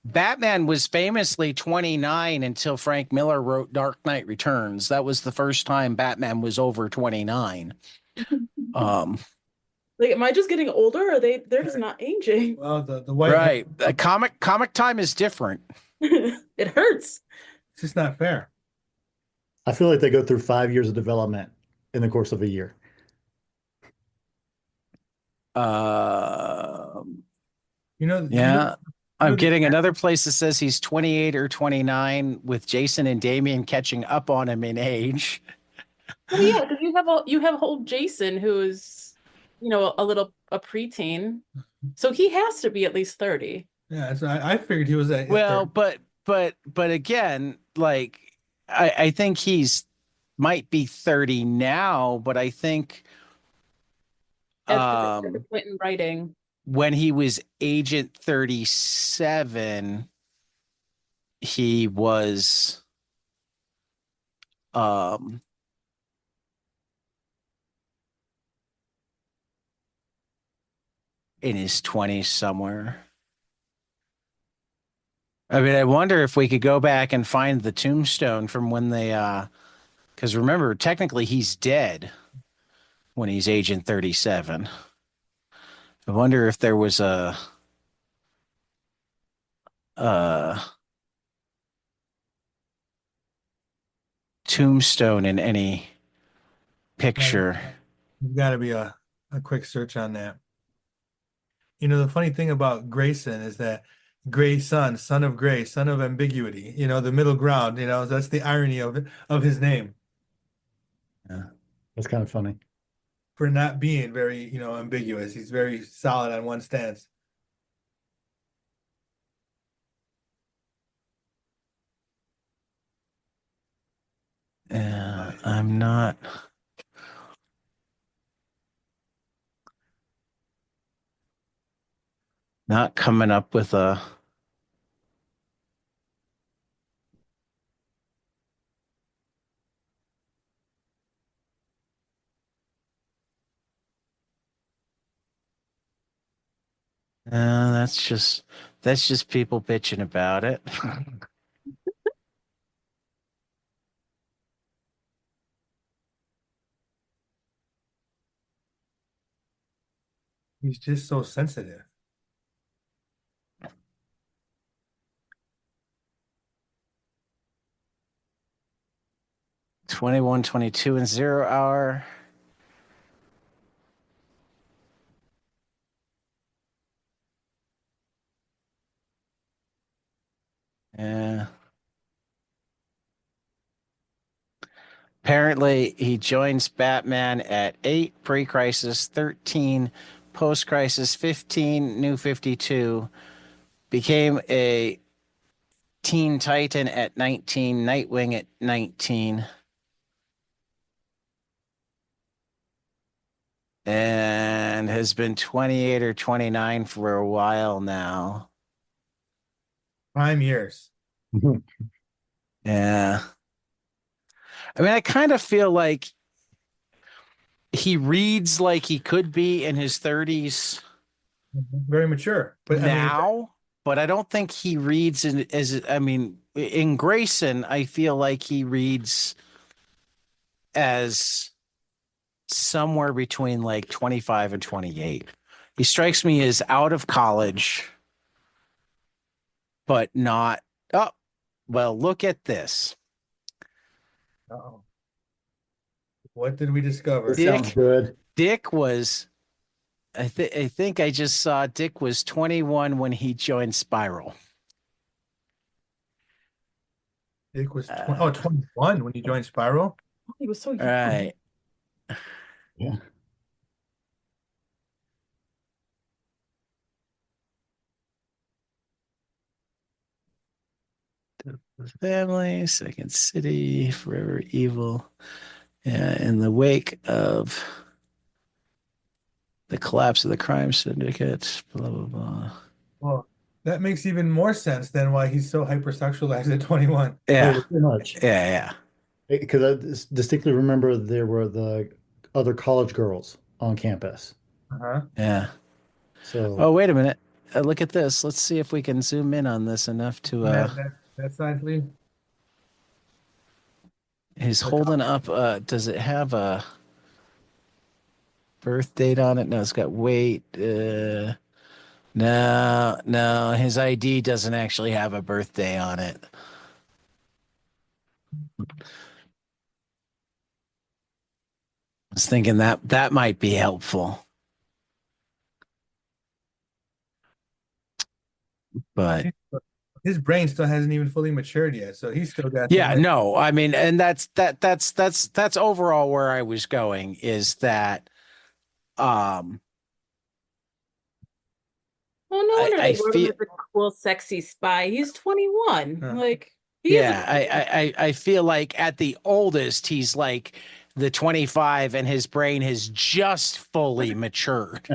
Batman was famously 29 until Frank Miller wrote Dark Knight Returns. That was the first time Batman was over 29. Like, am I just getting older, or they're just not aging? Well, the white Right. Comic time is different. It hurts. it's just not fair. I feel like they go through 5 years of development in the course of a year. Yeah. I'm getting another place that says he's 28 or 29 with Jason and Damian catching up on him in age. Well, yeah, because you have old Jason who's, a preteen, so he has to be at least 30. Yeah, so I figured he was at Well, but again, like I think he's might be 30 now, but I think At the point in writing. when he was Agent 37, he was in his 20s somewhere. I wonder if we could go back and find the tombstone from when they because remember, technically he's dead when he's Agent 37. I wonder if there was a tombstone in any picture. You've got to be a quick search on that. The funny thing about Grayson is that Grayson, son of Gray, son of ambiguity, the middle ground, that's the irony of his name Yeah. That's kind of funny. for not being very, ambiguous. He's very solid on one stance. Yeah, I'm not coming up with a that's just people bitching about it. He's just so sensitive. $21, $22, and 0 hour. Yeah. Apparently, he joins Batman at 8 pre-crisis, 13 post-crisis, 15 New 52, became a Teen Titan at 19, Nightwing at 19, and has been 28 or 29 for a while now. Prime years. Yeah. I mean, I kind of feel like he reads like he could be in his 30s Very mature. But I mean, now, but I don't think he reads I mean, in Grayson, I feel like he reads as somewhere between like 25 and 28. He strikes me as out of college, but not. Oh, well, look at this. uh-oh. What did we discover? It sounds Dick, good. Dick was, I think I just saw Dick was 21 when he joined Spiral. Dick was 21 when he joined Spiral. He was so young. Right. Yeah. Family, Second City, Forever Evil. Yeah, in the wake of the collapse of the crime syndicate, blah, blah, blah. Well, that makes even more sense than why he's so hypersexualized at 21. Yeah, Oh, pretty much. yeah. Because I distinctly remember there were the other college girls on campus. Uh-huh. Yeah. So Oh, wait a minute. Look at this. Let's see if we can zoom in on this enough to That side, please. he's The holding top. up does it have a birth date on it? No, it's got weight. No, his ID doesn't actually have a birthday on it. I was thinking that might be helpful. But His brain still hasn't even fully matured yet, so he's still got some yeah, no, I mean, and that's overall where I was going is that um Well, no wonder I they wrote him feel as a cool, sexy spy. He's 21. Huh. Like he is yeah, I feel like at the oldest he's like the 25 and his brain has just fully matured.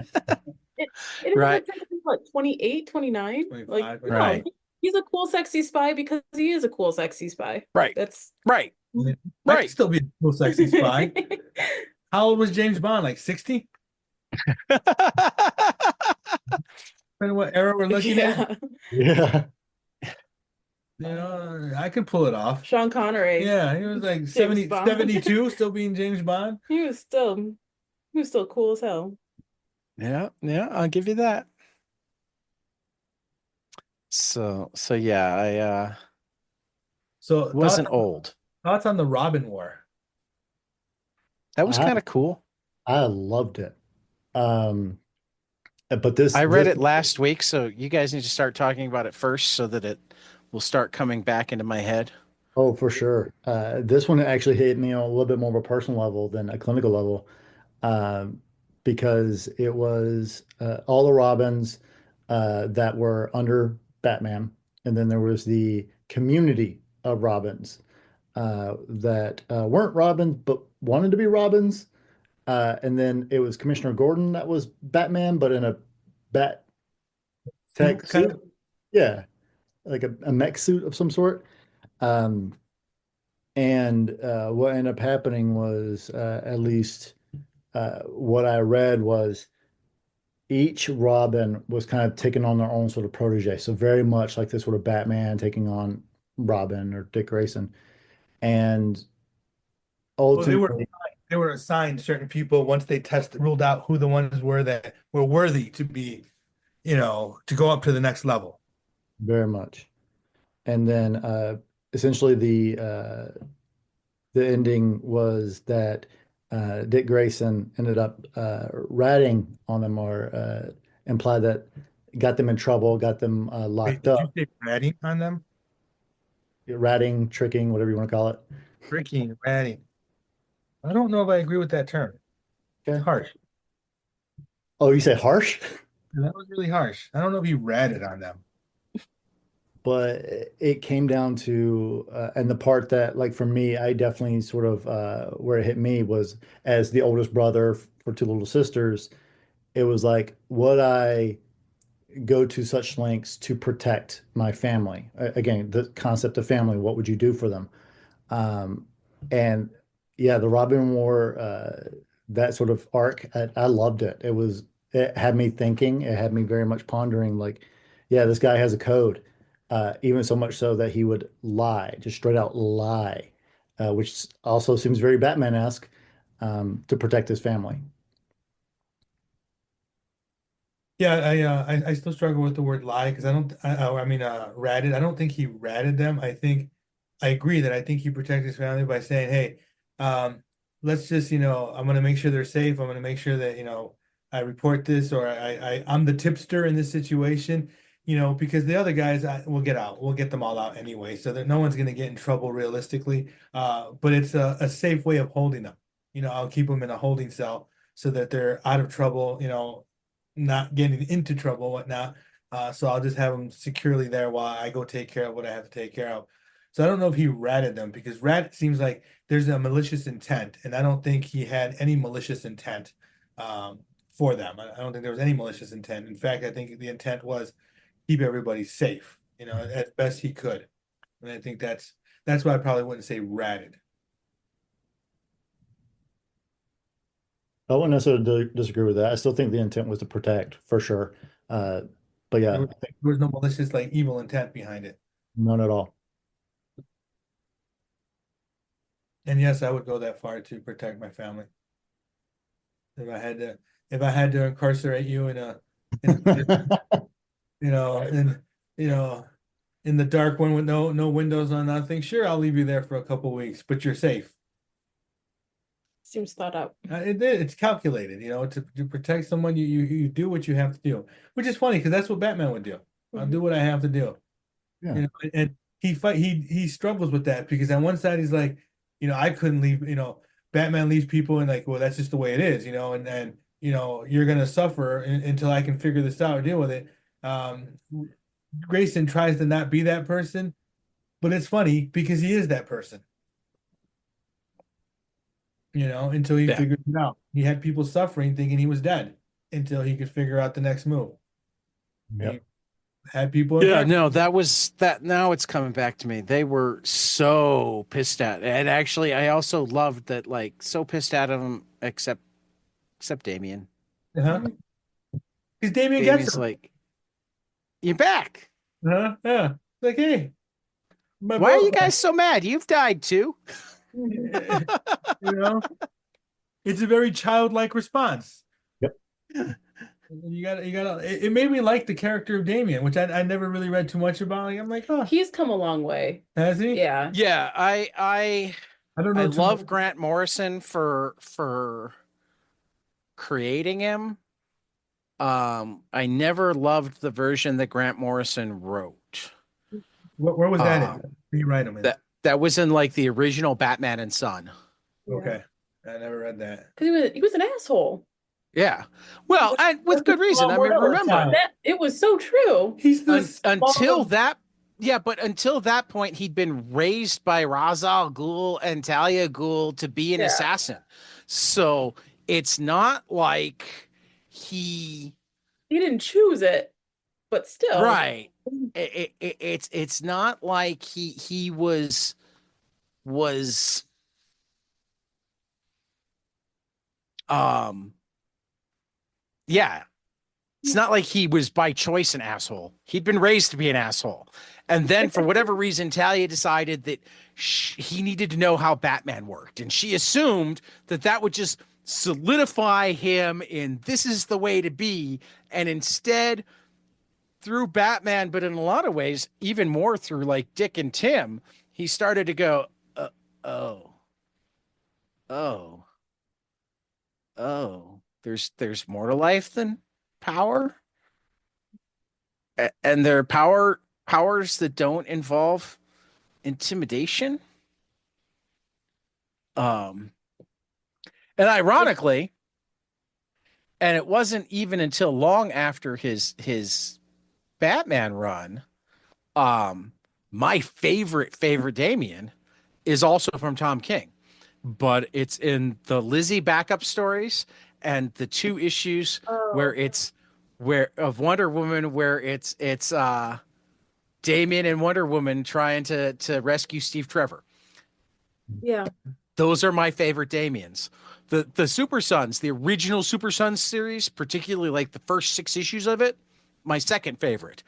it is Right. like what 28, 29? 25, Like no, right. he's a cool, sexy spy because he is a cool, sexy spy. Right. That's Right. I could Right. still be a cool, sexy spy. How old was James Bond? Like 60? Depending what era we're looking at. yeah. yeah. You know, I could pull it off. Sean Connery. Yeah, he was like 70, Bond. 72, still being James Bond. He was still cool as hell. Yeah, I'll give you that. So yeah, I So wasn't old. thoughts on the Robin War? That was I, kind of cool. I loved it. But this I read it last week, so you guys need to start talking about it first so that it will start coming back into my head. Oh, for sure. This one actually hit me on a little bit more of a personal level than a clinical level, um, because it was all the Robins that were under Batman, and then there was the community of Robins that weren't Robins but wanted to be Robins, and then it was Commissioner Gordon that was Batman, but in a bat tech Kind suit. of, Yeah, like a mech suit of some sort. Um, and what ended up happening was, at least what I read was each Robin was kind of taking on their own sort of protege. So very much like this sort of Batman taking on Robin or Dick Grayson. And well, ultimately, they were assigned certain people once they ruled out who the ones were that were worthy to be, to go up to the next level. very much. And then essentially the ending was that Dick Grayson ended up ratting on them, or implied that got them in trouble, got them Wait, locked did you up, say ratting on them? ratting, tricking, whatever you want to call it. Freaking ratting. I don't know if I agree with that term. Okay. Harsh. Oh, you say harsh? That was really harsh. I don't know if he ratted on them. But it came down to, and the part that, like for me, I definitely sort of where it hit me was as the oldest brother for two little sisters. It was like, would I go to such lengths to protect my family? Again, the concept of family, what would you do for them? Um, and yeah, the Robin War, that sort of arc, I loved it. It had me thinking, it had me very much pondering, like, yeah, this guy has a code, even so much so that he would lie, just straight out lie, which also seems very Batman-esque, to protect his family. Yeah, I still struggle with the word lie because I don't I mean ratted. I don't think he ratted them. I agree that I think he protected his family by saying, hey, let's just, I'm gonna make sure they're safe. I'm gonna make sure that, I report this or I'm the tipster in this situation, because the other guys will get out. We'll get them all out anyway, so that no one's gonna get in trouble realistically. But it's a safe way of holding them. I'll keep them in a holding cell so that they're out of trouble, not getting into trouble, whatnot. So I'll just have them securely there while I go take care of what I have to take care of. So I don't know if he ratted them because rat seems like there's a malicious intent, and I don't think he had any malicious intent for them. I don't think there was any malicious intent. In fact, I think the intent was keep everybody safe, as best he could. And I think that's why I probably wouldn't say ratted. I wouldn't necessarily disagree with that. I still think the intent was to protect for sure. Uh, but yeah, There was no malicious like evil intent behind it. none at all. And yes, I would go that far to protect my family. If I had to, if I had to incarcerate you in a prison, you know, in you know, in the dark one with no windows on nothing, sure, I'll leave you there for a couple weeks, but you're safe. Seems thought out. It's calculated, to protect someone. You do what you have to do, which is funny because that's what Batman would do. I'll do what I have to do. Yeah. And he struggles with that because on one side he's like, I couldn't leave, Batman leaves people and like, well, that's just the way it is, and you're gonna suffer until I can figure this out or deal with it. Um, Grayson tries to not be that person, but it's funny because he is that person, until he Yeah. figured it out. He had people suffering thinking he was dead until he could figure out the next move. Yep. He had people Yeah, attack. no, that was that. Now it's coming back to me. They were so pissed at, and actually, I also loved that, like, so pissed at him, except Damien. Uh-huh. Because Damien gets Damien's him. like, "You're back. Uh-huh. Yeah. Like, hey, my Why are you brother. guys so mad? You've died too." You know, it's a very childlike response. Yep. You gotta. It made me like the character of Damien, which I never really read too much about. Like, I'm like, oh, He's come a long way. has he? Yeah. Yeah, I don't I know too love much. Grant Morrison for creating him. I never loved the version that Grant Morrison wrote. Where was that in? Um, Where you write him in? that was in like the original Batman and Son. Okay, I never read that. Because he was an asshole. Yeah. Well, and with good reason. I mean, remember, It was so true. He's the until that, yeah, but until that point, he'd been raised by Ra's al Ghul and Talia Ghul to be an Yeah. assassin. So it's not like he, He didn't choose it, but still. right. It's not like he was um yeah. It's not like he was by choice an asshole. He'd been raised to be an asshole. And then for whatever reason, Talia decided that he needed to know how Batman worked. And she assumed that that would just solidify him in this is the way to be. And instead, through Batman, but in a lot of ways, even more through like Dick and Tim, he started to go, oh, oh, oh, there's more to life than power. And there are powers that don't involve intimidation. Um, And ironically, and it wasn't even until long after his Batman run, um, my favorite Damien is also from Tom King, but it's in the Lizzie backup stories and the two issues Oh, where where of Wonder Woman where it's Damien and Wonder Woman trying to rescue Steve Trevor. yeah. Those are my favorite Damians. The Super Sons, the original Super Sons series, particularly like the first 6 issues of it, my second favorite.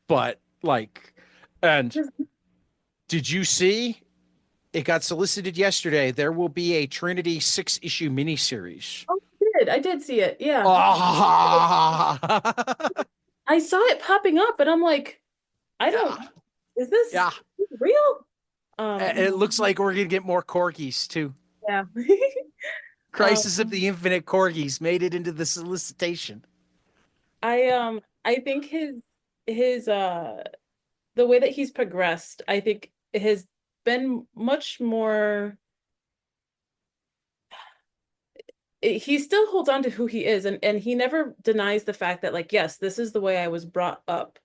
But like, and did you see it got solicited yesterday? There will be a Trinity 6-issue miniseries. Oh, I did see it. Yeah. Ah, I saw it popping up, and I'm like, I don't, yeah, is this yeah. real? It looks like we're gonna get more corgis too. Yeah. Crisis of Um, the Infinite Corgis made it into the solicitation. I think his the way that he's progressed, I think has been much more he still holds on to who he is, and he never denies the fact that, like, yes, this is the way I was brought up.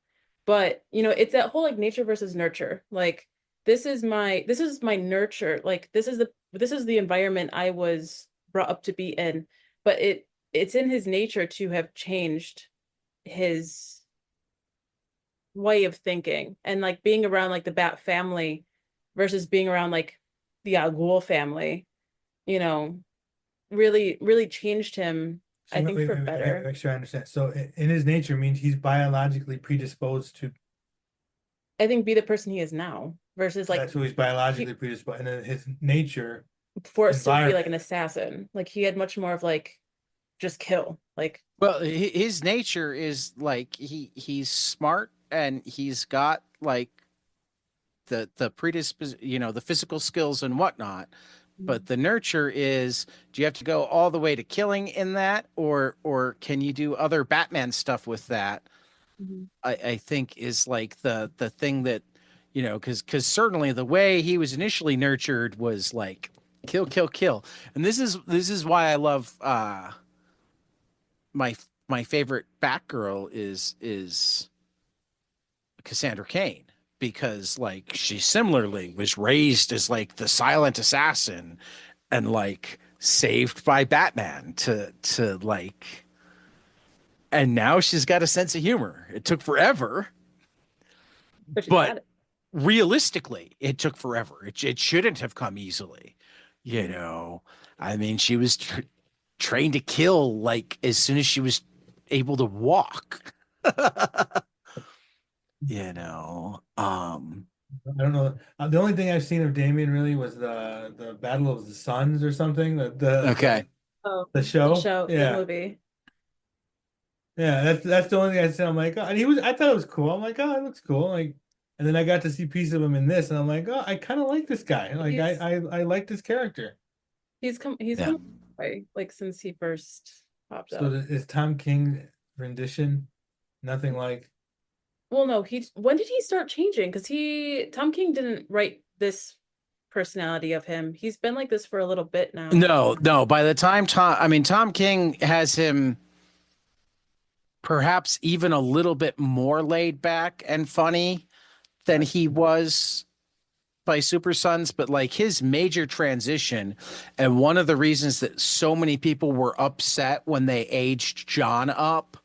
But it's that whole like nature versus nurture. Like, this is my nurture. Like, this is the environment I was brought up to be in. But it's in his nature to have changed his way of thinking, and like being around like the Bat family versus being around like the Al Ghul family, you know, really changed him, So I think, for make better. sure I understand. So in his nature means he's biologically predisposed to. I think be the person he is now versus like That's who he's he biologically predisposed, and then his nature forced to be like an environment. assassin. Like, he had much more of like just kill. Like, Well, his nature is like he's smart and he's got like the the physical skills and whatnot. But the nurture is, do you have to go all the way to killing in that, or can you do other Batman stuff with that? Mhm. I think is like the thing that, because certainly the way he was initially nurtured was like kill, kill, kill. And this is why I love my my favorite Batgirl is Cassandra Cain, because like she similarly was raised as like the silent assassin and like saved by Batman to like, and now she's got a sense of humor. It took forever, But she's but got it. realistically, it took forever. It shouldn't have come easily. You know, I mean, she was trained to kill like as soon as she was able to walk. you know, um, I don't know. The only thing I've seen of Damien really was the Battle of the Suns or something. okay. Oh, The the show. show, the Yeah. movie. Yeah, that's the only thing I said. I'm like, oh, and he was. I thought it was cool. I'm like, oh, it looks cool. Like, and then I got to see pieces of him in this, and I'm like, oh, I kind of like this guy. Like, He's I like this character. Yeah. he's come by like since he first popped So up. is Tom King rendition nothing like? Well, no, when did he start changing? Because Tom King didn't write this personality of him. He's been like this for a little bit now. No, no. By the time Tom King has him perhaps even a little bit more laid back and funny than he was by Super Sons, but like his major transition, and one of the reasons that so many people were upset when they aged John up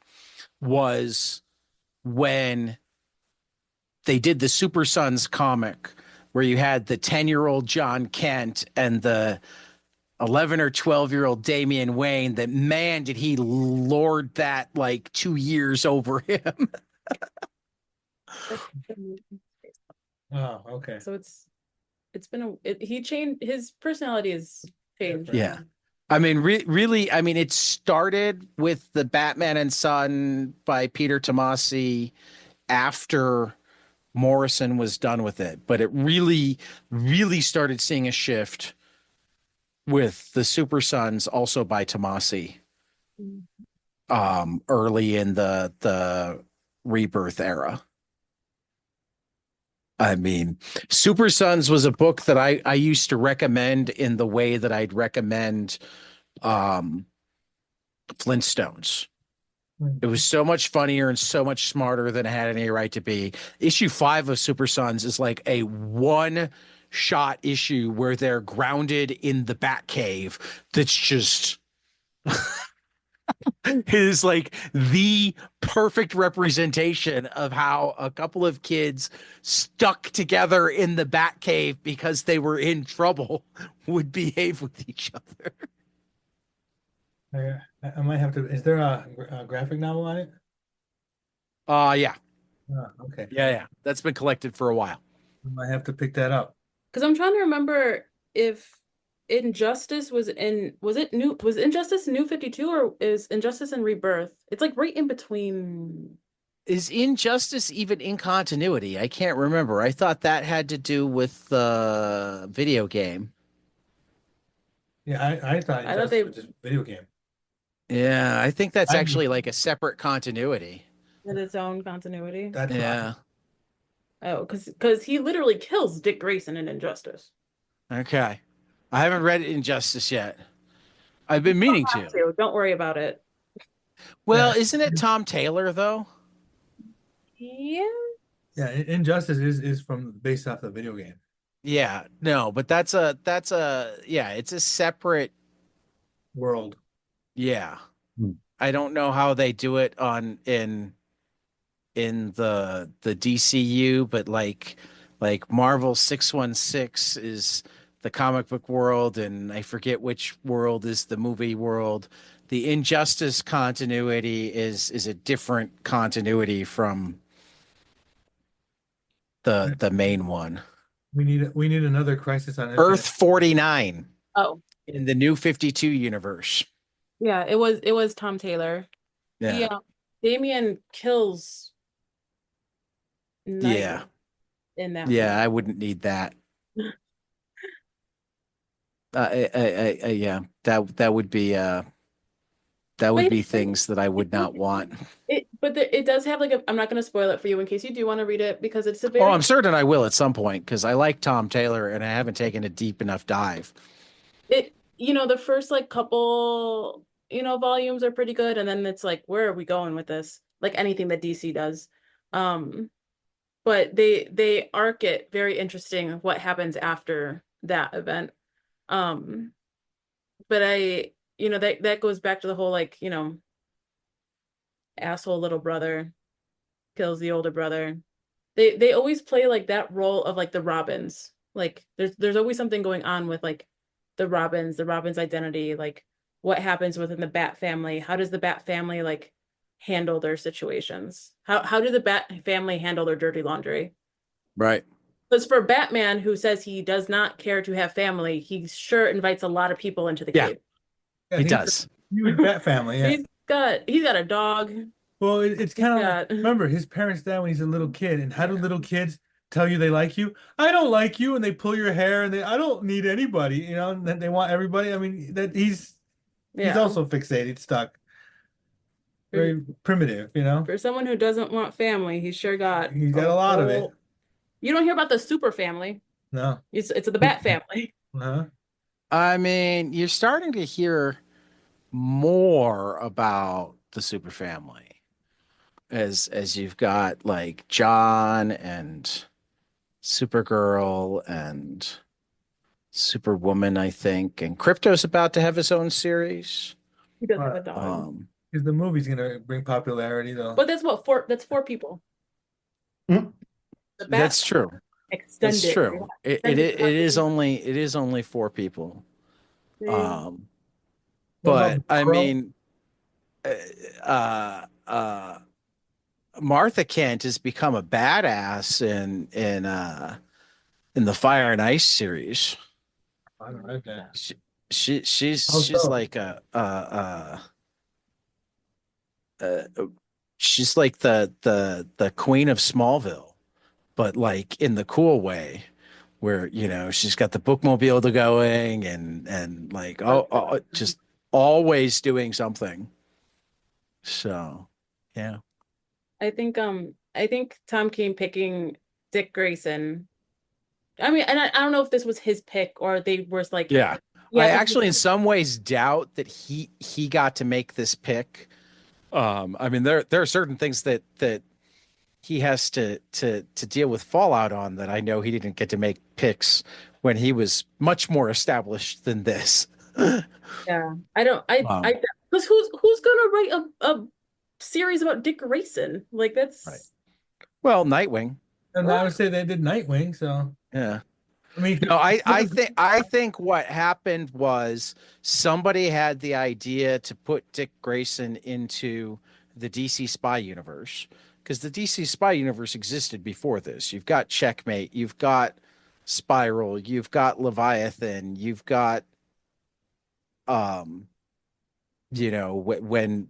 was when they did the Super Sons comic where you had the 10-year-old John Kent and the 11 or 12-year-old Damian Wayne, that man, did he lord that like 2 years over him. Oh, okay. So it's been he changed, his personality has changed. Yeah. I mean, really, I mean, it started with the Batman and Son by Peter Tomasi after Morrison was done with it, but it really started seeing a shift with the Super Sons also by Tomasi Mhm. early in the Rebirth era. I mean, Super Sons was a book that I used to recommend in the way that I'd recommend Flintstones. It was so much funnier and so much smarter than it had any right to be. Issue 5 of Super Sons is like a one-shot issue where they're grounded in the Batcave. That's just is like the perfect representation of how a couple of kids stuck together in the Batcave because they were in trouble would behave with each other. I might have to. Is there a graphic novel on it? Yeah. Oh, okay. Yeah. That's been collected for a while. I might have to pick that up. Because I'm trying to remember if Injustice was Injustice New 52 or is Injustice in Rebirth? It's like right in between. Is Injustice even in continuity? I can't remember. I thought that had to do with the video game. Yeah, I thought I thought Injustice was just a video game. Yeah, I think that's I- actually like a separate continuity. Had its own continuity. That's Yeah. Oh, because he literally kills Dick Grayson in Injustice. Okay. I haven't read Injustice yet. I've been meaning to. Don't worry about it. Well, Yeah. isn't it Tom Taylor though? Yeah. Yeah, Injustice is from based off the video game. Yeah, no, but that's a yeah, it's a separate World. yeah. Hmm. I don't know how they do it on in the DCU, but like Marvel 616 is the comic book world, and I forget which world is the movie world. The Injustice continuity is a different continuity from the main one. We need another Crisis on Earth Infinite. 49 Oh, in the New 52 universe. yeah. It was Tom Taylor. Yeah. Damian kills Nightwing Yeah. in that Yeah, one. I wouldn't need that. Yeah, that would be things that I would not want. It does have like I'm not going to spoil it for you in case you do want to read it because it's a Oh, very I'm certain I will at some point because I like Tom Taylor and I haven't taken a deep enough dive. the first like couple volumes are pretty good, and then it's like, where are we going with this? Like anything that DC does. But they arc it very interesting of what happens after that event. But that goes back to the whole like, asshole little brother kills the older brother. They always play like that role of like the Robins. Like there's always something going on with like the Robins identity, like what happens within the Bat family. How does the Bat family like handle their situations? How do the Bat family handle their dirty laundry? Right. Because for Batman, who says he does not care to have family, he sure invites a lot of people into the Yeah. cave. Yeah, He does. Huge Bat family. Yeah. He's got a dog. Well, it's kind of Yeah. like, remember his parents died when he's a little kid, and how do little kids tell you they like you? I don't like you, and they pull your hair, and I don't need anybody, and then they want everybody. I mean, that he's also fixated, stuck, very primitive, For someone who doesn't want family, he's got a lot of it. You don't hear about the super family. No. It's the Bat family. Uh-huh. I mean, you're starting to hear more about the super family as you've got like John and Supergirl and Superwoman, I think, and Crypto's about to have his own series. He does have a dog. Because the movie's gonna bring popularity, though. But that's four people. Hmm. The Bat That's true. extended. That's true. It is only 4 people. What But about I Crow? mean, Martha Kent has become a badass in the Fire and Ice series. I don't know that. She's like she's like the queen of Smallville, but like in the cool way, where she's got the bookmobile to going and like just always doing something. So, yeah. I think Tom King picking Dick Grayson. I mean, and I don't know if this was his pick or they were like, Yeah. Yeah, I it's actually, in some ways, doubt that he got to make this pick. I mean, there are certain things that he has to deal with fallout on that I know he didn't get to make picks when he was much more established than this. yeah. I don't. Um, Because who's gonna write a series about Dick Grayson? Like right. that's Well, Nightwing. And I would say they did Nightwing, so Yeah. I mean, No, I think what happened was somebody had the idea to put Dick Grayson into the DC Spy universe because the DC Spy universe existed before this. You've got Checkmate, you've got Spiral, you've got Leviathan, you've got um when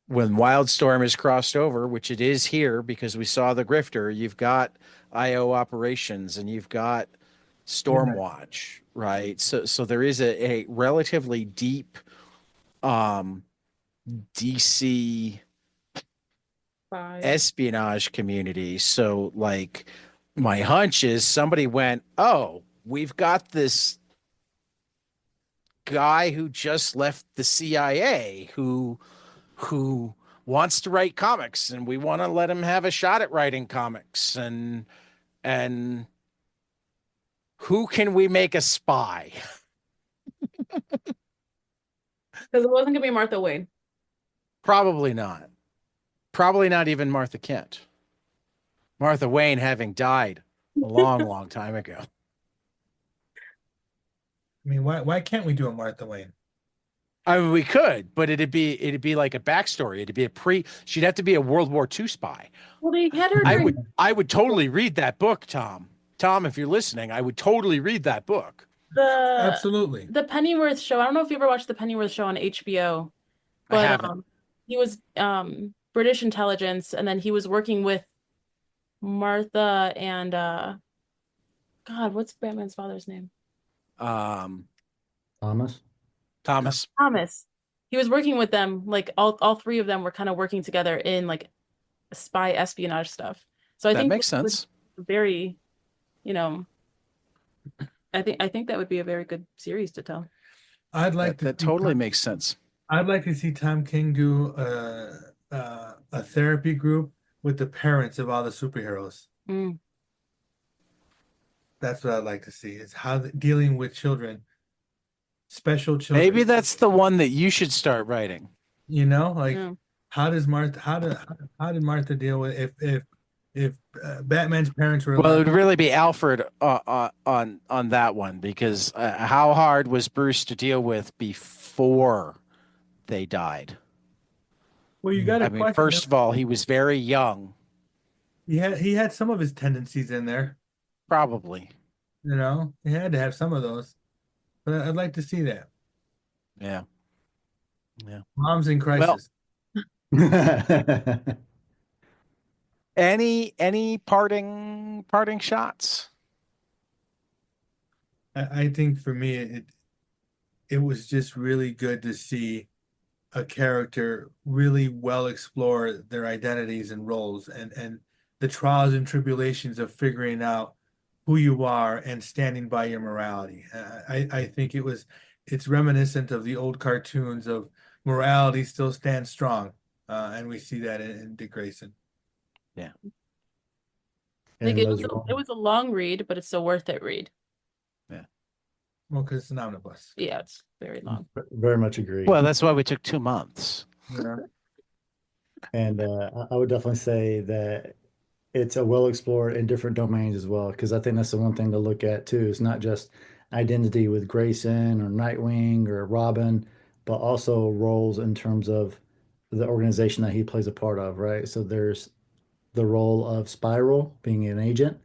Wildstorm is crossed over, which it is here because we saw the Grifter, you've got IO operations and you've got Stormwatch, right? So there is a relatively deep um DC fine. espionage community. So like my hunch is somebody went, "Oh, we've got this guy who just left the CIA who wants to write comics and we want to let him have a shot at writing comics and who can we make a spy?" Because it wasn't gonna be Martha Wayne. Probably not. Probably not even Martha Kent. Martha Wayne having died a long, long time ago. I mean, why can't we do a Martha Wayne? I mean, we could, but it'd be like a backstory. It'd be she'd have to be a World War II spy. Well, they had her I during would totally read that book, Tom. Tom, if you're listening, I would totally read that book. Absolutely. the Pennyworth show. I don't know if you ever watched the Pennyworth show on HBO, I but haven't. he was British intelligence, and then he was working with Martha and God, what's Batman's father's name? Thomas. Thomas. Thomas. He was working with them, like all three of them were kind of working together in like spy espionage stuff. So I That think makes sense. very, you know, I think that would be a very good series to tell. I'd like That to see totally Tom, makes sense. I'd like to see Tom King do a therapy group with the parents of all the superheroes. Mm. That's what I'd like to see. Is how dealing with children, special children. Maybe that's the one that you should start writing. You know, like Yeah. how does Martha how did Martha deal with if Batman's parents were Well, it alive? would really be Alfred on that one because how hard was Bruce to deal with before they died? Well, you got to I mean, question first him. of all, he was very young, He had some of his tendencies in there. probably. You know, he had to have some of those. But I'd like to see that. Yeah. Yeah. Mom's in Well, crisis. any parting shots? I think for me it was just really good to see a character really well explore their identities and roles and the trials and tribulations of figuring out who you are and standing by your morality. I think it's reminiscent of the old cartoons of morality still stands strong, and we see that in Dick Grayson. Yeah. Like And it those was are it was a long read, but it's a worth it read. Yeah. Well, because it's an omnibus. Yeah, it's very long. very much agree. Well, that's why we took 2 months. Yeah. And I would definitely say that it's a well explored in different domains as well, because I think that's the one thing to look at too. It's not just identity with Grayson or Nightwing or Robin, but also roles in terms of the organization that he plays a part of, right? So there's the role of Spiral being an agent,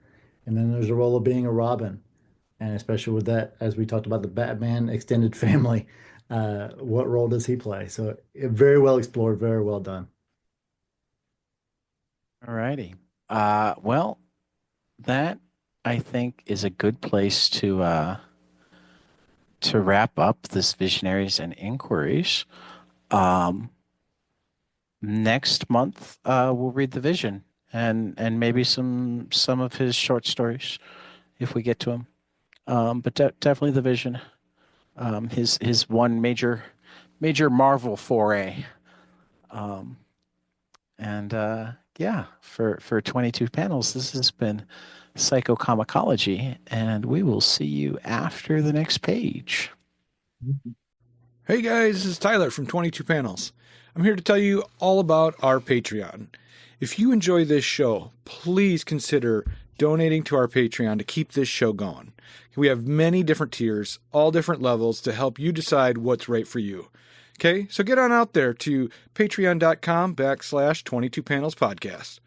and then there's the role of being a Robin. And especially with that, as we talked about the Batman extended family, what role does he play? So very well explored, very well done. All righty. Well, that I think is a good place to wrap up this Visionaries and Inquiries. Next month, we'll read the Vision and maybe some of his short stories if we get to them. But definitely the Vision. his one major Marvel foray. Yeah, for 22 panels, this has been Psychocomicology, and we will see you after the next page. Hey guys, this is Tyler from 22 Panels. I'm here to tell you all about our Patreon. If you enjoy this show, please consider donating to our Patreon to keep this show going. We have many different tiers, all different levels to help you decide what's right for you. Okay, so get on out there to patreon.com/22panelspodcast.